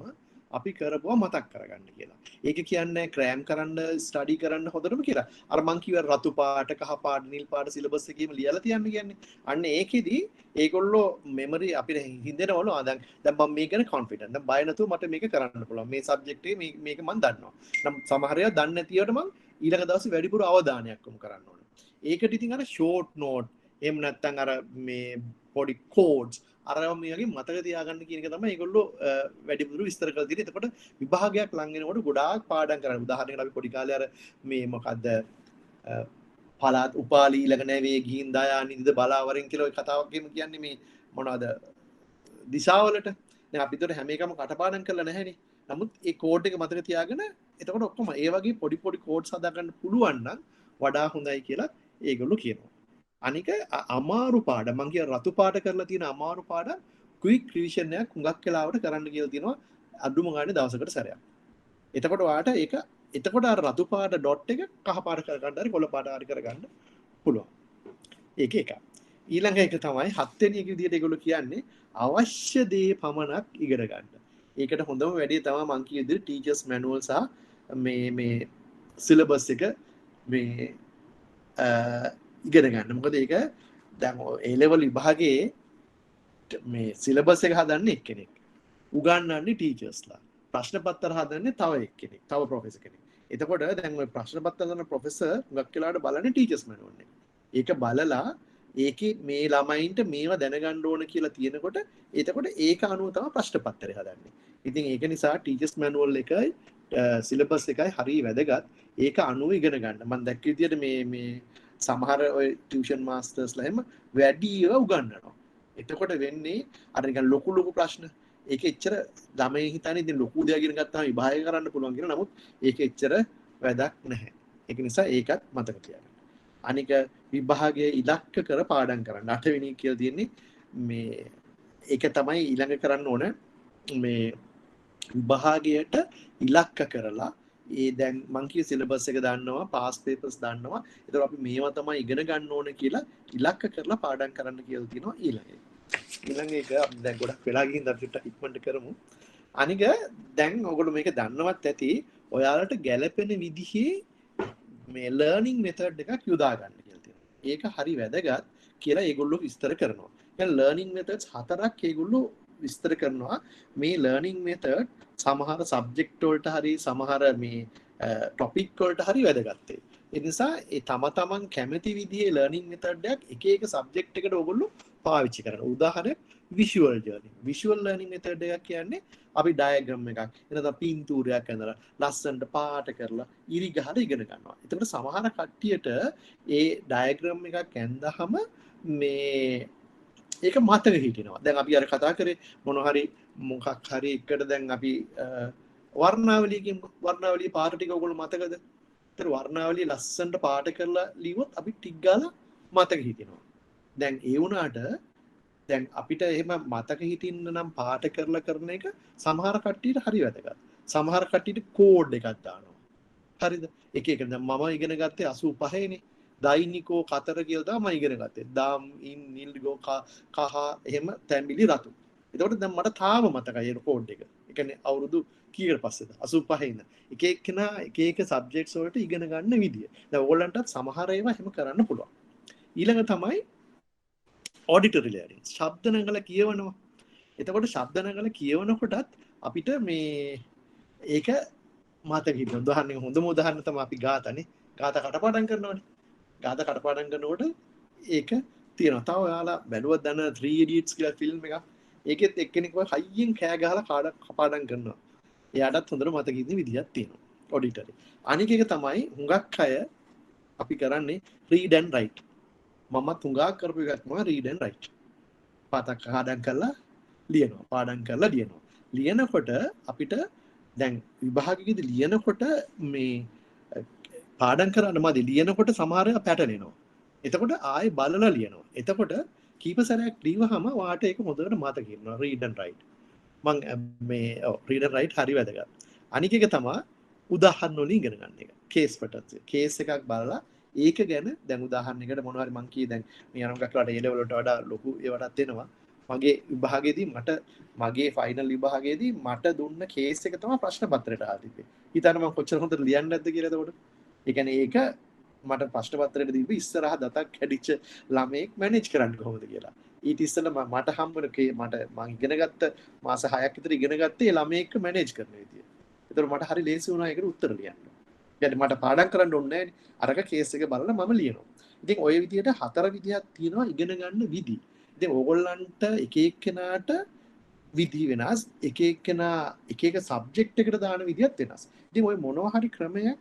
S2: අපි කරපුවා මතක් කරගන්න කියලා. ඒක කියන්නේ ක්‍රෑම් කරන්න ස්ටඩි කරන්න හොඳටම කියලා. අර මං කිව්ව රතු පාට කහ පාට නිල් පාට සිලබස් එකේම ලියලා තියන්න කියන්නේ. අන්න ඒකෙදි ඒගොල්ලෝ මෙමරි අපිට හිතෙනවලු දැන් මම මේක ගැන කොන්ෆිඩන්ට්. දැන් බය නැතුව මට මේක කරන්න පුළුවන්. මේ සබ්ජෙක්ට් එකේ මේක මම දන්නවා. නම් සමහර ඒවා දන්නේ නැතිවට මං ඊළඟ දවසේ වැඩිපුර අවධානයක් යොමු කරන්න ඕනේ. ඒකට ඉතින් අර ෂෝට් නෝට් එහෙම නැත්නම් අර මේ පොඩි කෝඩ්ස් අරම මේ වගේ මතක තියාගන්න කියන එක තමයි ඒගොල්ලෝ වැඩිපුර විස්තර කරලා තියෙන්නේ. එතකොට විභාගයක් ලඟ වෙනකොට ගොඩාක් පාඩම් කරන්න. උදාහරණයකට අපි පොඩි කාලේ අර මේ මොකද්ද පළාත් උපාලි ඊළඟ නැවේ ගිහින් දයානින්ද බලාවරෙන් කියලා ওই කතාවක් කියන්නේ මේ මොනවද දිශාවලට. දැන් අපි ඒතර හැම එකම කටපාඩම් කරලා නැහැනේ. නමුත් ඒ කෝඩ් එක මතක තියාගෙන එතකොට ඔක්කොම ඒ වගේ පොඩි පොඩි කෝඩ්ස් හදාගන්න පුළුවන් නම් වඩා හොඳයි කියලා ඒගොල්ලෝ කියනවා. අනික අමාරු පාඩම් මං කියන රතු පාට කරලා තියෙන අමාරු පාඩම් ක්වික් රිවිෂන් එකක් හුඟක් වෙලාවට කරන්න කියලා තියෙනවා අඩුම ගානේ දවසකට සැරයක්. එතකොට ඔයාලට ඒක එතකොට අර රතු පාට ඩොට් එක කහ පාට කරගන්න හරි කොළ පාට හරි කරගන්න පුළුවන්. ඒක එක. ඊළඟ එක තමයි 7 වෙනි එක විදිහට ඒගොල්ලෝ කියන්නේ අවශ්‍ය දේ පමණක් ඉගෙන ගන්න. ඒකට හොඳම වැඩේ තමයි මං කිය විදිහට ටීචර්ස් මැනුවල් සහ මේ සිලබස් එක මේ ඉගෙන ගන්න. මොකද ඒක දැන් A level විභාගයේ මේ සිලබස් එක හදන්නේ එක්කෙනෙක්. උගන්වන්නේ ටීචර්ස්ලා. ප්‍රශ්න පත්‍ර හදන්නේ තව එක්කෙනෙක්. තව ප්‍රොෆෙසර් කෙනෙක්. එතකොට දැන් ওই ප්‍රශ්න පත්‍ර හදන ප්‍රොෆෙසර් හුඟක් වෙලාවට බලන්නේ ටීචර්ස් මැනුවල් එක. ඒක බලලා ඒකේ මේ ළමයින්ට මේවා දැනගන්න ඕන කියලා තියෙනකොට එතකොට ඒක අනුව තමයි ප්‍රශ්න පත්‍රය හදන්නේ. ඉතින් ඒක නිසා ටීචර්ස් මැනුවල් එකයි සිලබස් එකයි හරිය වැදගත්. ඒක අනුව ඉගෙන ගන්න. මම දැක්ක විදිහට මේ සමහර ඔය ටියුෂන් මාස්ටර්ස්ලා එහෙම වැඩි ඒවා උගන්වනවා. එතකොට වෙන්නේ අර නිකන් ලොකු ප්‍රශ්න. ඒක එච්චර ළමයි හිතන්නේ ඉතින් ලොකු දෙයක් ඉගෙන ගත්තාම විභාගය කරන්න පුළුවන් කියලා. නමුත් ඒක එච්චර වැදක් නැහැ. ඒක නිසා ඒකත් මතක තියාගන්න. අනික විභාගයේ ඉලක්ක කර පාඩම් කරන්න. 8 වෙනි කියලා තියෙන්නේ මේ ඒක තමයි ඊළඟ කරන්න ඕන මේ විභාගයට ඉලක්ක කරලා ඒ දැන් මං කිය සිලබස් එක දන්නවා පාස් පේපර්ස් දන්නවා. ඒතර අපි මේවා තමයි ඉගෙන ගන්න ඕන කියලා ඉලක්ක කරලා පාඩම් කරන්න කියලා තියෙනවා ඊළඟ එක. ඊළඟ එක අපි දැන් ගොඩක් වෙලා ගිහින් අපිට ඉක්මනට කරමු. අනික දැන් ඔයගොල්ලෝ මේක දන්නවත් ඇති ඔයාලට ගැළපෙන විදිහේ මේ ලර්නින් මෙතඩ් එකක් යොදා ගන්න කියලා තියෙනවා. ඒක හරි වැදගත් කියලා ඒගොල්ලෝ විස්තර කරනවා. දැන් ලර්නින් මෙතඩ්ස් 4ක් ඒගොල්ලෝ විස්තර කරනවා මේ ලර්නින් මෙතඩ් සමහර සබ්ජෙක්ට් වලට හරි සමහර මේ ටොපික් වලට හරි වැදගත්. ඒ නිසා ඒ තමන් කැමති විදිහේ ලර්නින් මෙතඩ් එකක් එක එක සබ්ජෙක්ට් එකට ඔයගොල්ලෝ පාවිච්චි කරනවා. උදාහරණයක් visual journey. Visual learning method එකක් කියන්නේ අපි ඩයග්‍රෑම් එකක් එනනම් පින්තූරයක් ඇඳලා ලස්සනට පාට කරලා ඉරි ගහලා ඉගෙන ගන්නවා. එතකොට සමහර කට්ටියට ඒ ඩයග්‍රෑම් එකක් ඇඳහම මේ ඒක මතක හිටිනවා. දැන් අපි අර කතා කරේ මොන හරි මොකක් හරි එකට දැන් අපි වර්ණාවලියකින් වර්ණාවලිය පාට ටික ඔයගොල්ලෝ මතකද? ඒතර වර්ණාවලිය ලස්සනට පාට කරලා ලියුවොත් අපි ටික ගාලා මතක හිටිනවා. දැන් ඒ වුණාට දැන් අපිට එහෙම මතක හිටින්න නම් පාට කරලා කරන එක සමහර කට්ටියට හරි වැදගත්. සමහර කට්ටියට කෝඩ් එකක් දානවා. හරිද? එක එක දැන් මම ඉගෙන ගත්තේ 85 නේ. දෛනිකෝ කතර කියලා තමයි ඉගෙන ගත්තේ. දාම් ඉන් නිල්ගෝ කහ එහෙම තැඹිලි රතු. එතකොට දැන් මට තාම මතකයි ඒ කෝඩ් එක. ඒ කියන්නේ අවුරුදු කීයකට පස්සේද 85 ඉඳන්. එක එක්කෙනා එක එක සබ්ජෙක්ට්ස් වලට ඉගෙන ගන්න විදිය. දැන් ඕගොල්ලන්ටත් සමහර ඒවා එහෙම කරන්න පුළුවන්. ඊළඟ තමයි ඔඩිටරි ලර්නින්ග්. ශබ්ද නගල කියවනවා. එතකොට ශබ්ද නගල කියවනකොටත් අපිට මේ ඒක මතක හිටිනවා. උදාහරණයක් හොඳම උදාහරණ තමයි අපි ගාතනේ. ගාත කටපාඩම් කරනවානේ. ගාත කටපාඩම් කරනකොට ඒක තියෙනවා. තව ඔයාලා බැලුවත් දන්න 3 Idiots කියලා ෆිල්ම් එකක්. ඒකෙත් එක්කෙනෙක් හයියෙන් කෑ ගහලා කටපාඩම් කරනවා. එයාටත් හොඳට මතක ඉන්න විදියක් තියෙනවා. ඔඩිටරි. අනික එක තමයි හුඟක් අය අපි කරන්නේ read and write. මමත් හුඟක් කරපු එකක් තමයි read and write. පාඩම් කරලා ලියනවා. පාඩම් කරලා ලියනවා. ලියනකොට අපිට දැන් විභාගෙදී ලියනකොට මේ පාඩම් කරන්න මදි ලියනකොට සමහර ඒවා පැටලෙනවා. එතකොට ආයෙ බලලා ලියනවා. එතකොට කීප සැරයක් ලියවහම වාට ඒක හොඳට මතක ඉන්නවා. read and write. මම මේ read and write හරි වැදගත්. අනික එක තමයි උදාහරණ වලින් ඉගෙන ගන්න එක. Case patterns. කේස් එකක් බලලා ඒක ගැන දැන් උදාහරණයකට මොනවා හරි මං කියේ දැන් මේ අනුගත කරලා A level වලට වඩා ලොකු ඒවටත් එනවා. මගේ විභාගයේදී මගේ ෆයිනල් විභාගයේදී මට දුන්න කේස් එක තමයි ප්‍රශ්න පත්‍රයට ආදිපේ. හිතන්න මම කොච්චර හොඳට ලියන්නේ නැද්ද කියලා එතකොට. ඒ කියන්නේ ඒක මට ප්‍රශ්න පත්‍රයට දීපු ඉස්සරහ දතක් කැඩිච්ච ළමෙක් මැනේජ් කරන්න කොහොමද කියලා. ඊට ඉස්සෙල්ලා මට හම්බුන මම ඉගෙන ගත්ත මාස 6ක් විතර ඉගෙන ගත්තේ ළමෙක් මැනේජ් කරන විදිය. ඒතර මට හරි ලේසි වුණා ඒකට උත්තර ලියන්න. يعني මට පාඩම් කරන්න ඕනේ නැහැ. අරක කේස් එක බලලා මම ලියනවා. ඉතින් ওই විදියට 4 විදියක් තියෙනවා ඉගෙන ගන්න විදි. ඉතින් ඕගොල්ලන්ට එක එක්කෙනාට විදි වෙනස්. එක එක්කෙනා එක එක සබ්ජෙක්ට් එකට දාන විදියත් වෙනස්. ඉතින් ওই මොනවා හරි ක්‍රමයක්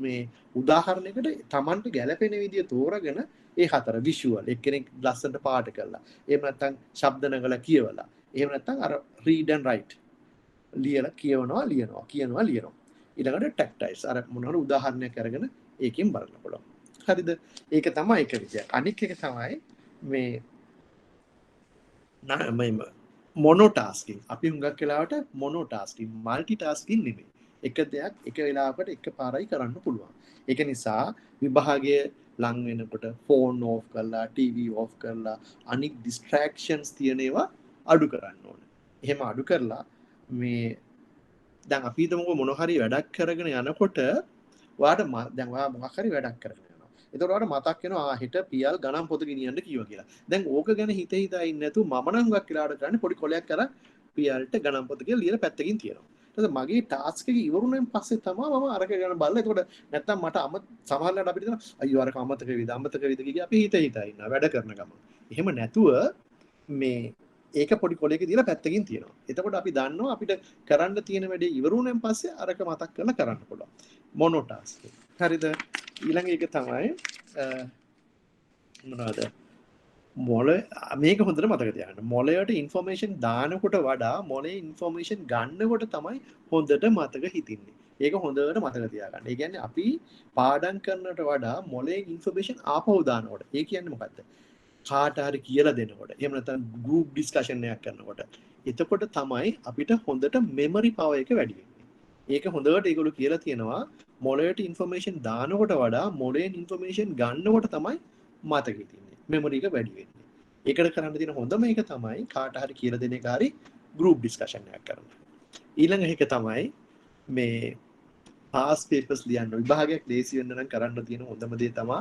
S2: මේ උදාහරණයකට Tamanට ගැලපෙන විදිය තෝරගෙන ඒ 4 විෂුවල් එක්කෙනෙක් ලස්සනට පාට කරලා. එහෙම නැත්නම් ශබ්ද නගලා කියවලා. එහෙම නැත්නම් අර read and write ලියලා කියවනවා ලියනවා කියනවා ලියනවා. ඊළඟට ටැක්ටයිල්ස් අර මොනවාර උදාහරණයක් අරගෙන ඒකෙන් බලන්න පුළුවන්. හරිද? ඒක තමයි එක විදියක්. අනික් එක තමයි මේ මොනෝටාස්කින්. අපි හුඟක් වෙලාවට මොනෝටාස්කින් মালටි ටාස්කින් නෙමෙයි. එක දෙයක් එක වෙලාවකට එකපාරයි කරන්න පුළුවන්. ඒක නිසා විභාගයේ ලං වෙනකොට ෆෝන් ඕෆ් කරලා ටීවී ඕෆ් කරලා අනික් ඩිස්ට්‍රැක්ෂන්ස් තියෙන ඒවා අඩු කරන්න ඕනේ. එහෙම අඩු කරලා මේ දැන් අපි හිතමුකෝ මොන හරි වැඩක් කරගෙන යනකොට ඔයාට දැන් ඔයා මොකක් හරි වැඩක් කරගෙන යනවා. එතකොට ඔයාට මතක් වෙනවා හෙට පියල් ගණන් පොත ගෙනියන්න කිව්වා කියලා. දැන් ඕක ගැන හිත හිතා ඉන්නේ නැතුව මම නම් හුඟක් වෙලාවට කරන්නේ පොඩි කොලයක් අරන් පියල්ට ගණන් පොත කියලා ලියලා පැත්තකින් තියනවා. ඊට මගේ ටාස්ක් එක ඉවරුණෙන් පස්සේ තමයි මම අරක ගැන බලලා එතකොට නැත්තම් මට සමහරවිට අපිට දෙනවා අයියෝ අරක අමතක වේද කිය අපි හිත හිතා ඉන්නවා වැඩ කරන ගමන්. එහෙම නැතුව මේ ඒක පොඩි කොලයක දාලා පැත්තකින් තියනවා. එතකොට අපි දන්නවා අපිට කරන්න තියෙන වැඩේ ඉවරුණෙන් පස්සේ අරක මතක් කරලා කරන්න පුළුවන්. මොනෝ ටාස්ක්. හරිද? ඊළඟ එක තමයි මොනවද? මේක හොඳට මතක තියාගන්න. මොළයට ඉන්ෆර්මේෂන් දානකොට වඩා මොළේ ඉන්ෆර්මේෂන් ගන්නකොට තමයි හොඳට මතක හිටින්නේ. ඒක හොඳට මතක තියාගන්න. ඒ කියන්නේ අපි පාඩම් කරනට වඩා මොළේ ඉන්ෆර්මේෂන් ආපහු දානකොට. ඒ කියන්නේ මොකද්ද? කාට හරි කියලා දෙනකොට. එහෙම නැත්නම් group discussion එකක් කරනකොට. එතකොට තමයි අපිට හොඳට memory power එක වැඩි වෙන්නේ. ඒක හොඳට ඒගොල්ලෝ කියලා තියෙනවා මොළයට ඉන්ෆර්මේෂන් දානකොට වඩා මොළයෙන් ඉන්ෆර්මේෂන් ගන්නකොට තමයි මතක හිටින්නේ. memory එක වැඩි වෙන්නේ. ඒකට කරන්න තියෙන හොඳම එක තමයි කාට හරි කියලා දෙන එක හරි group discussion එකක් කරන්න. ඊළඟ එක තමයි මේ past papers ලියන්න. විභාගයක් ලේසි වෙන්න නම් කරන්න තියෙන හොඳම දේ තමයි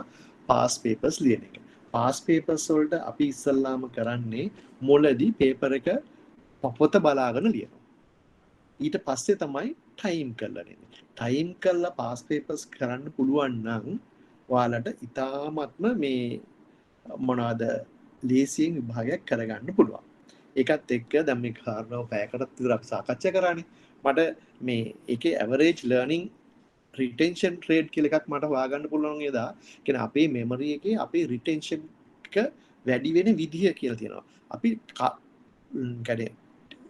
S2: past papers ලියන එක. past papers වලට අපි ඉස්සල්ලාම කරන්නේ මොළදී paper එක පොත බලාගෙන ලියනවා. ඊට පස්සේ තමයි ටයිම් කරලා දෙන්නේ. ටයිම් කරලා පාස් පේපර්ස් කරන්න පුළුවන් නම් ඔයාලට ඉතාමත්ම මේ මොනවාද ලේසියෙන් විභාගයක් කරගන්න පුළුවන්. ඒකත් එක්ක දැන් මේ කාරණාව පැයකට විතර අපි සාකච්ඡා කරානේ. මට මේ ඒකේ ඇවරේජ් ලර්නින් රිටෙන්ෂන් රේට් කියලා එකක් මට හොයාගන්න පුළුවන් එදා. කියන්නේ අපේ මෙමරි එකේ අපේ රිටෙන්ෂන් එක වැඩි වෙන විදිය කියලා තියෙනවා. අපි කියන්නේ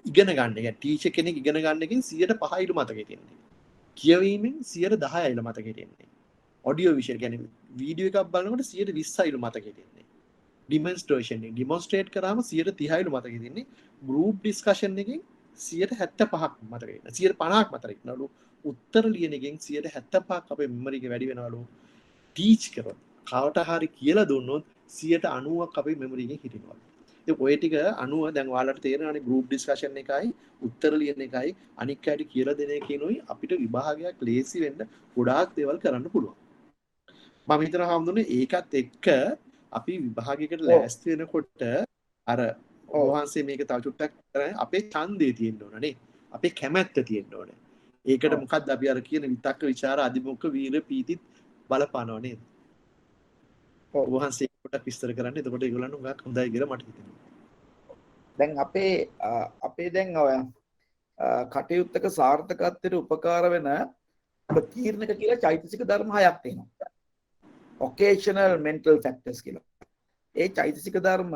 S2: ඉගෙන ගන්න එක ටීචර් කෙනෙක් ඉගෙන ගන්න එකෙන් 105යිලු මතකෙ තියෙන්නේ. කියවීමෙන් 10%යිලු මතකෙ තියෙන්නේ. ඔඩියෝ විෂුවල් කියන්නේ වීඩියෝ එකක් බලනකොට 120යිලු මතකෙ තියෙන්නේ. ඩිමොන්ස්ට්‍රේෂන් එක ඩිමොන්ස්ට්‍රේට් කරාම 130යිලු මතකෙ තියෙන්නේ. ගෲප් ඩිස්කෂන් එකෙන් 75ක් මතකෙ ඉන්න 150ක් මතකෙ ඉන්නලු. උත්තර ලියන එකෙන් 75ක් අපේ මෙමරි එක වැඩි වෙනවලු. ටීච් කරොත් කවට හරි කියලා දුන්නොත් 90ක් අපේ මෙමරි එකේ හිටිනවා. ඒ ඔය ටික 90 දැන් ඔයාලට තේරෙනවානේ ගෲප් ඩිස්කෂන් එකයි උත්තර ලියන එකයි අනික් අයට කියලා දෙන එකේනොයි අපිට විභාගයක් ලේසි වෙන්න ගොඩාක් දේවල් කරන්න පුළුවන්. මම හිතනවා හම්දුනේ ඒකත් එක්ක අපි විභාගයකට ලෑස්ති වෙනකොට අර ඔවහන්සේ මේක තව චුට්ටක් කරන්නේ අපේ ඡන්දේ තියෙන්න ඕන නේ. අපේ කැමැත්ත තියෙන්න ඕන. ඒකට මොකක්ද අපි අර කියන විතක්ක ਵਿਚාර අධිමුඛ වීර පීතිත් බලපානවා නේද? ඔවහන්සේ කොට විස්තර කරන්න. එතකොට ඒගොල්ලන් උගක් හොඳයි කියලා මට හිතෙනවා.
S1: දැන් අපේ දැන් ඔය කටයුත්තක සාර්ථකත්වයට උපකාර වෙන ප්‍රකීර්ණක කියලා චෛතසික ධර්ම 6ක් තියෙනවා. occasional mental factors කියලා. ඒ චෛතසික ධර්ම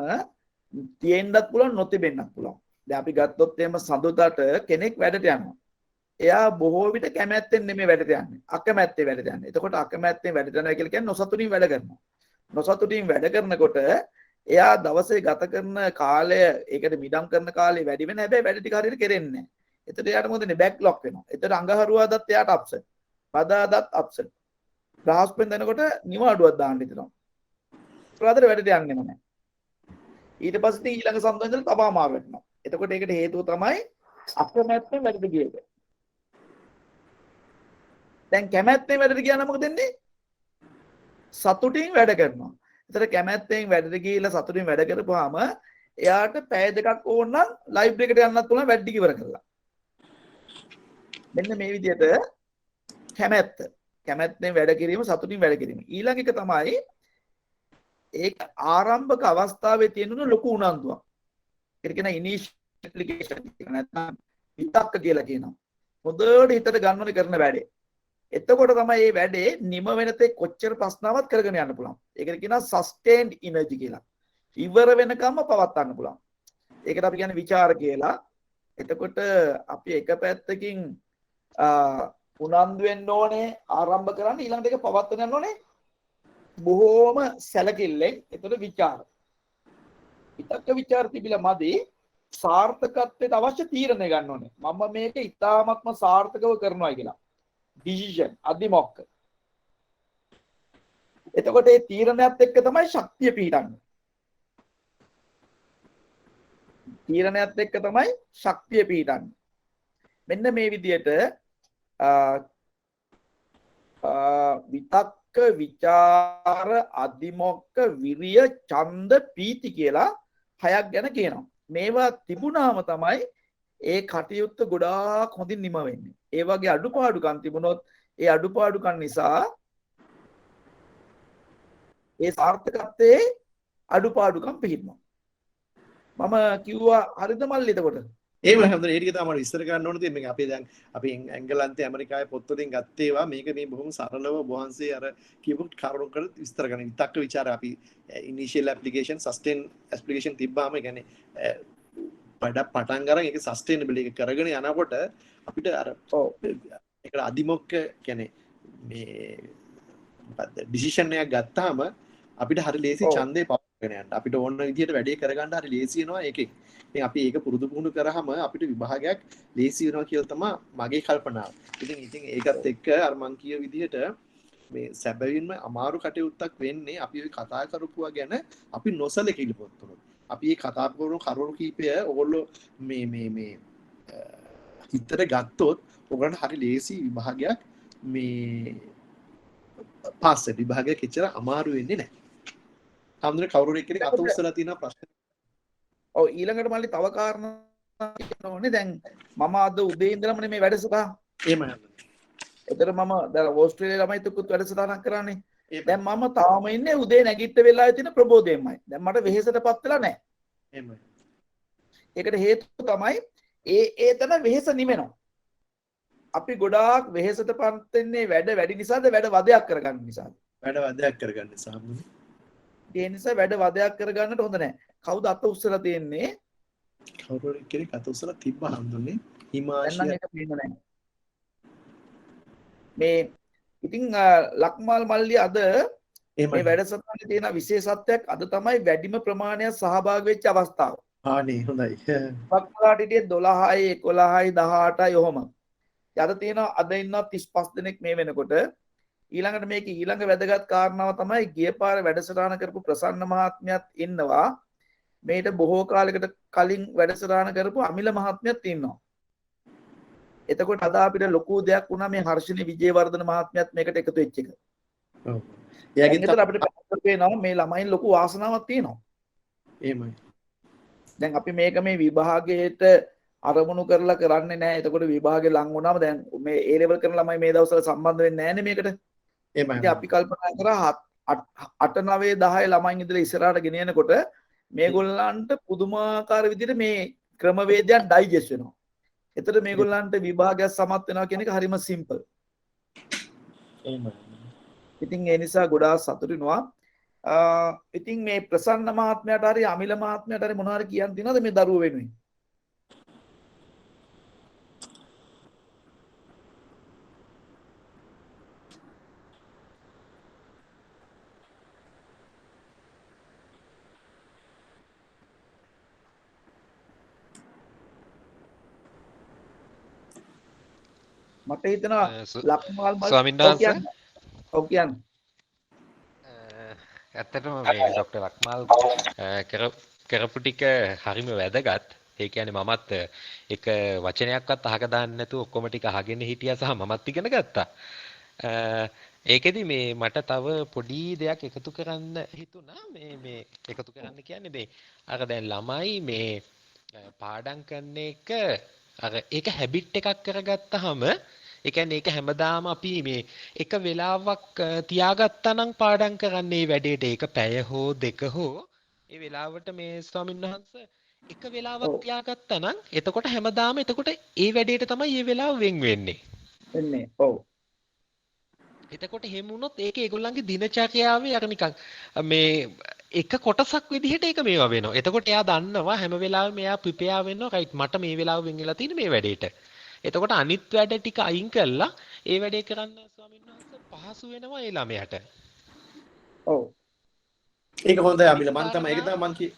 S1: තියෙන්නත් පුළුවන් නොතිබෙන්නත් පුළුවන්. දැන් අපි ගත්තොත් එහෙම සඳුදාට කෙනෙක් වැඩට යනවා. එයා බොහෝ විට කැමැත්තෙන් නෙමෙයි වැඩට යන්නේ. අකමැත්තෙන් වැඩට යන්නේ. එතකොට අකමැත්තෙන් වැඩට යනවා කියලා කියන්නේ නොසතුටින් වැඩ කරනවා. නොසතුටින් වැඩ කරනකොට එයා දවසේ ගත කරන කාලය ඒකට මිඩම් කරන කාලේ වැඩි වෙන හැබැයි වැඩ ටික හරියට කෙරෙන්නේ නැහැ. එතකොට එයාට මොකදනේ බෑක්ලොග් වෙනවා. එතකොට අඟහරුවාදත් එයාට අප්සෙට්. බදාදත් අප්සෙට්. බ්‍රහස්පතින්දනකොට නිවාඩුවක් දාන්න හිතනවා. ප්‍රාදර වැඩට යන්නෙම නැහැ. ඊට පස්සේ ඊළඟ සම්බන්ධ ඉඳලා තබා මාරු වෙනවා. එතකොට ඒකට හේතුව තමයි අකමැත්තෙන් වැඩට ගිය එක. දැන් කැමැත්තෙන් වැඩට ගියා නම් මොකද වෙන්නේ? සතුටින් වැඩ කරනවා. ඒතර කැමැත්තෙන් වැඩට ගිහිල්ලා සතුටින් වැඩ කරපුවාම එයාට පැය දෙකක් ඕන නම් ලයිබ්‍රරි එකට යන්නත් පුළුවන් වැඩ ටික ඉවර කරලා. මෙන්න මේ විදිහට කැමැත්තෙන් වැඩ කිරීම සතුටින් වැඩ කිරීම. ඊළඟ එක තමයි ඒක ආරම්භක අවස්ථාවේ තියෙන ලොකු උනන්දුවක්. ඒක කියන ඉනිෂියල් ඇප්ලිකේෂන් එක නැත්නම් විතක්ක කියලා කියනවා. හොඳට හිතට ගන්නෝනේ කරන වැඩේ. එතකොට තමයි මේ වැඩේ නිම වෙන තේ කොච්චර ප්‍රශ්නාවක් කරගෙන යන්න පුළුවන්. ඒකට කියනවා සස්ටේන්ඩ් එනර්ජි කියලා. ඉවර වෙනකම්ම පවත්වන්න පුළුවන්. ඒකට අපි කියන්නේ ਵਿਚාර කියලා. එතකොට අපි එක පැත්තකින් උනන්දු වෙන්න ඕනේ ආරම්භ කරන්න ඊළඟට ඒක පවත්වන්න යන්න ඕනේ බොහෝම සැලකිල්ලෙන්. එතකොට ਵਿਚාර. විතක්ක ਵਿਚාර තිබිලා මදි සාර්ථකත්වයට අවශ්‍ය තීරණය ගන්න ඕනේ. මම මේක ඉතාමත්ම සාර්ථකව කරනවා කියලා. decision අධිමොක්ක. එතකොට මේ තීරණයත් එක්ක තමයි ශක්තිය පිහිටන්නේ. තීරණයත් එක්ක තමයි ශක්තිය පිහිටන්නේ. මෙන්න මේ විදිහට විතක්ක විචාර අධිමොක්ක විරිය ඡන්ද පීති කියලා හයක් ගැන කියනවා. මේවා තිබුණාම තමයි ඒ කටයුත්ත ගොඩාක් හොඳින් නිම වෙන්නේ. ඒ වගේ අඩුපාඩුකම් තිබුණොත් ඒ අඩුපාඩුකම් නිසා ඒ සාර්ථකත්වයේ අඩුපාඩුකම් පිහිටනවා. මම කිව්වා හරිද මල්ලි එතකොට?
S2: ඒම හැමදේම ඒ ටික තමයි විස්තර කරන්න ඕනේ. මේක අපේ දැන් අපි එංගලන්තේ ඇමරිකාවේ පොත්වලින් ගත්ත ඒවා මේක මේ බොහොම සරලව වහන්සේ අර කියපු කරුණු කර විස්තර කරන විතක්ක ਵਿਚාර අපි ඉනිෂියල් ඇප්ලිකේෂන් සස්ටේන් ඇප්ලිකේෂන් තිබ්බාම ඒ කියන්නේ පටන් ගන්න ඒක සස්ටේනබල් එක කරගෙන යනකොට අපිට අර ඒකට අධිමොක්ක කියන්නේ මේ මොකද්ද ඩිසිෂන් එකක් ගත්තාම අපිට හරි ලේසි ඡන්දේ පවත්වාගෙන යන්න. අපිට ඕන විදිහට වැඩේ කරගන්න හරි ලේසි වෙනවා ඒකෙන්. ඉතින් අපි ඒක පුරුදු පුහුණු කරාම අපිට විභාගයක් ලේසි වෙනවා කියලා තමයි මගේ කල්පනාව. ඉතින් ඒකත් එක්ක අර මං කිය විදිහට මේ සැබවින්ම අමාරු කටයුත්තක් වෙන්නේ අපි ඔය කතා කරපුවා ගැන අපි නොසලකිලිපොත් වුණොත්. අපි මේ කතා කරන කරුණු කීපය ඕගොල්ලෝ මේ හිතට ගත්තොත් ඔයගොල්ලන්ට හරි ලේසි විභාගයක් මේ පාස් විභාගයක් එච්චර අමාරු වෙන්නේ නැහැ. හම්දුනේ කවුරු කෙනෙක් අත උස්සලා තියෙන ප්‍රශ්න.
S1: ඔව් ඊළඟට මල්ලි තව කාරණා ඕනේ දැන් මම අද උදේ ඉඳලමනේ මේ වැඩසටහන.
S2: එහෙමයි හඳුනන්නේ.
S1: ඒතර මම දැන් ඕස්ට්‍රේලියාවේ ළමයිත් එක්කත් වැඩසටහනක් කරන්නේ.
S2: එහෙමයි.
S1: දැන් මම තාම ඉන්නේ උදේ නැගිට වෙලාවේ තියෙන ප්‍රබෝධයෙන්මයි. දැන් මට වෙහෙසටපත් වෙලා නැහැ.
S2: එහෙමයි.
S1: ඒකට හේතුව තමයි ඒතන වෙහෙස නිවෙනවා. අපි ගොඩාක් වෙහෙසටපත් වෙන්නේ වැඩ වැඩි නිසාද වැඩ වදයක් කරගන්න නිසාද?
S2: වැඩ වදයක් කරගන්න නිසා හඳුනන්නේ.
S1: ඒ නිසා වැඩ වදයක් කරගන්නට හොඳ නැහැ. කවුද අත උස්සලා තියෙන්නේ?
S2: කවුරු කෙනෙක් අත උස්සලා තිබ්බ හඳුනන්නේ.
S1: දැන්
S2: හිමාශය
S1: නම් ඒක පේන්නේ නැහැ. මේ ඉතින් ලක්මාල් මල්ලි අද
S2: එහෙමයි.
S1: මේ වැඩසටහනේ තියෙන විශේෂත්වයක් අද තමයි වැඩිම ප්‍රමාණයක් සහභාගී වෙච්ච අවස්ථාව.
S2: ආනේ හොඳයි.
S1: පක්ලාට හිටියේ 12යි 11යි 18යි ඔහොම. අද තියෙනවා අද ඉන්නවා 35 දෙනෙක් මේ වෙනකොට. ඊළඟට මේක ඊළඟ වැදගත් කාරණාව තමයි ගිය පාර වැඩසටහන කරපු ප්‍රසන්න මහත්මයාත් ඉන්නවා. මේට බොහෝ කාලයකට කලින් වැඩසටහන කරපු අමිල මහත්මයාත් ඉන්නවා. එතකොට අද අපිට ලොකු දෙයක් වුණා මේ හර්ෂිනී විජේවර්ධන මහත්මයාත් මේකට එකතු වෙච්ච එක.
S2: ඔව්. එයාගෙත්
S1: එතකොට අපිට පැත්තට පේනවා මේ ළමයින් ලොකු වාසනාවක් තියෙනවා.
S2: එහෙමයි.
S1: දැන් අපි මේක මේ විභාගයට අරමුණු කරලා කරන්නේ නැහැ. එතකොට විභාගේ ලඟ වුණාම දැන් මේ A level කරන ළමයි මේ දවස්වල සම්බන්ධ වෙන්නේ නැහැනේ මේකට.
S2: එහෙමයි.
S1: ඉතින් අපි කල්පනා කරා 8 9 10 ළමයින් ඉඳලා ඉස්සරහට ගෙනියනකොට මේගොල්ලන්ට පුදුමාකාර විදිහට මේ ක්‍රමවේදයන් ඩයිජෙස්ට් වෙනවා. එතකොට මේගොල්ලන්ට විභාගයක් සමත් වෙනවා කියන එක හරිම සිම්පල්.
S2: එහෙමයි.
S1: ඉතින් ඒ නිසා ගොඩාක් සතුටු වෙනවා. ඉතින් මේ ප්‍රසන්න මහත්මයාට හරි අමිල මහත්මයාට හරි මොනවාරි කියන්න තියෙනවද මේ දරුවෝ වෙනුවෙන්? මට හිතෙනවා ලක්මාල් මල්
S6: ස්වාමීන් වහන්සේ
S1: ඔව් කියන්න.
S6: ඇත්තටම මේ ડોක්ටර් ලක්මාල් කරපු ටික හරිම වැදගත්. ඒ කියන්නේ මමත් එක වචනයක්වත් අහක දාන්න නැතුව ඔක්කොම ටික අහගෙන හිටියා සහ මමත් ඉගෙන ගත්තා. ඒකෙදි මේ මට තව පොඩි දෙයක් එකතු කරන්න හිතුණා. මේ එකතු කරන්න කියන්නේ මේ අර දැන් ළමයි මේ පාඩම් කරන එක අර ඒක හැබිට් එකක් කරගත්තාම ඒ කියන්නේ ඒක හැමදාම අපි මේ එක වෙලාවක් තියාගත්තා නම් පාඩම් කරන්නේ වැඩේට ඒක පැය හෝ දෙක හෝ ඒ වෙලාවට මේ ස්වාමීන් වහන්සේ එක වෙලාවක් තියාගත්තා නම් එතකොට හැමදාම එතකොට ඒ වැඩේට තමයි මේ වෙලාව වෙන් වෙන්නේ.
S1: එන්නේ. ඔව්.
S6: එතකොට එහෙම වුණොත් ඒක ඒගොල්ලන්ගේ දිනචර්යාවේ අර නිකන් මේ එක කොටසක් විදිහට ඒක මේවා වෙනවා. එතකොට එයා දන්නවා හැම වෙලාවෙම එයා ප්‍රිපෙයාර් වෙනවා. රයිට් මට මේ වෙලාව වෙන් වෙලා තියෙන මේ වැඩේට. එතකොට අනිත් වැඩ ටික අයින් කරලා ඒ වැඩේ කරන්න ස්වාමීන් වහන්සේ පහසු වෙනවා ඒ ළමයාට.
S1: ඔව්.
S2: ඒක හොඳයි අමිල මම තමයි ඒක තමයි මං කිය.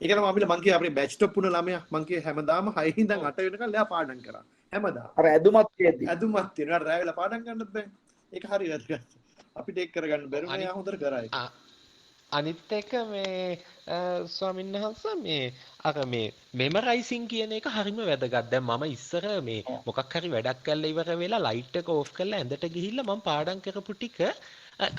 S2: ඒක තමයි අමිල මං කිය අපේ බැච් ටොප් වුණ ළමයා මං කිය හැමදාම 6 ඉඳන් 8 වෙනකන් එයා පාඩම් කරා. හැමදාම.
S1: අර ඇදුමත් තියෙද්දි.
S2: ඇදුමක් තියෙනවා. රැ වෙලා පාඩම් කරන්නත් බෑ. ඒක හරි වැදගත්. අපිට ඒක කරගන්න බැරුව එයා හොඳට කරා ඒක.
S6: අනිත් එක මේ ස්වාමීන් වහන්සේ මේ අර මේ මෙමරයිසින් කියන එක හරිම වැදගත්. දැන් මම ඉස්සර මේ මොකක් හරි වැඩක් කරලා ඉවර වෙලා ලයිට් එක ඕෆ් කරලා ඇඳට ගිහිල්ලා මම පාඩම් කරපු ටික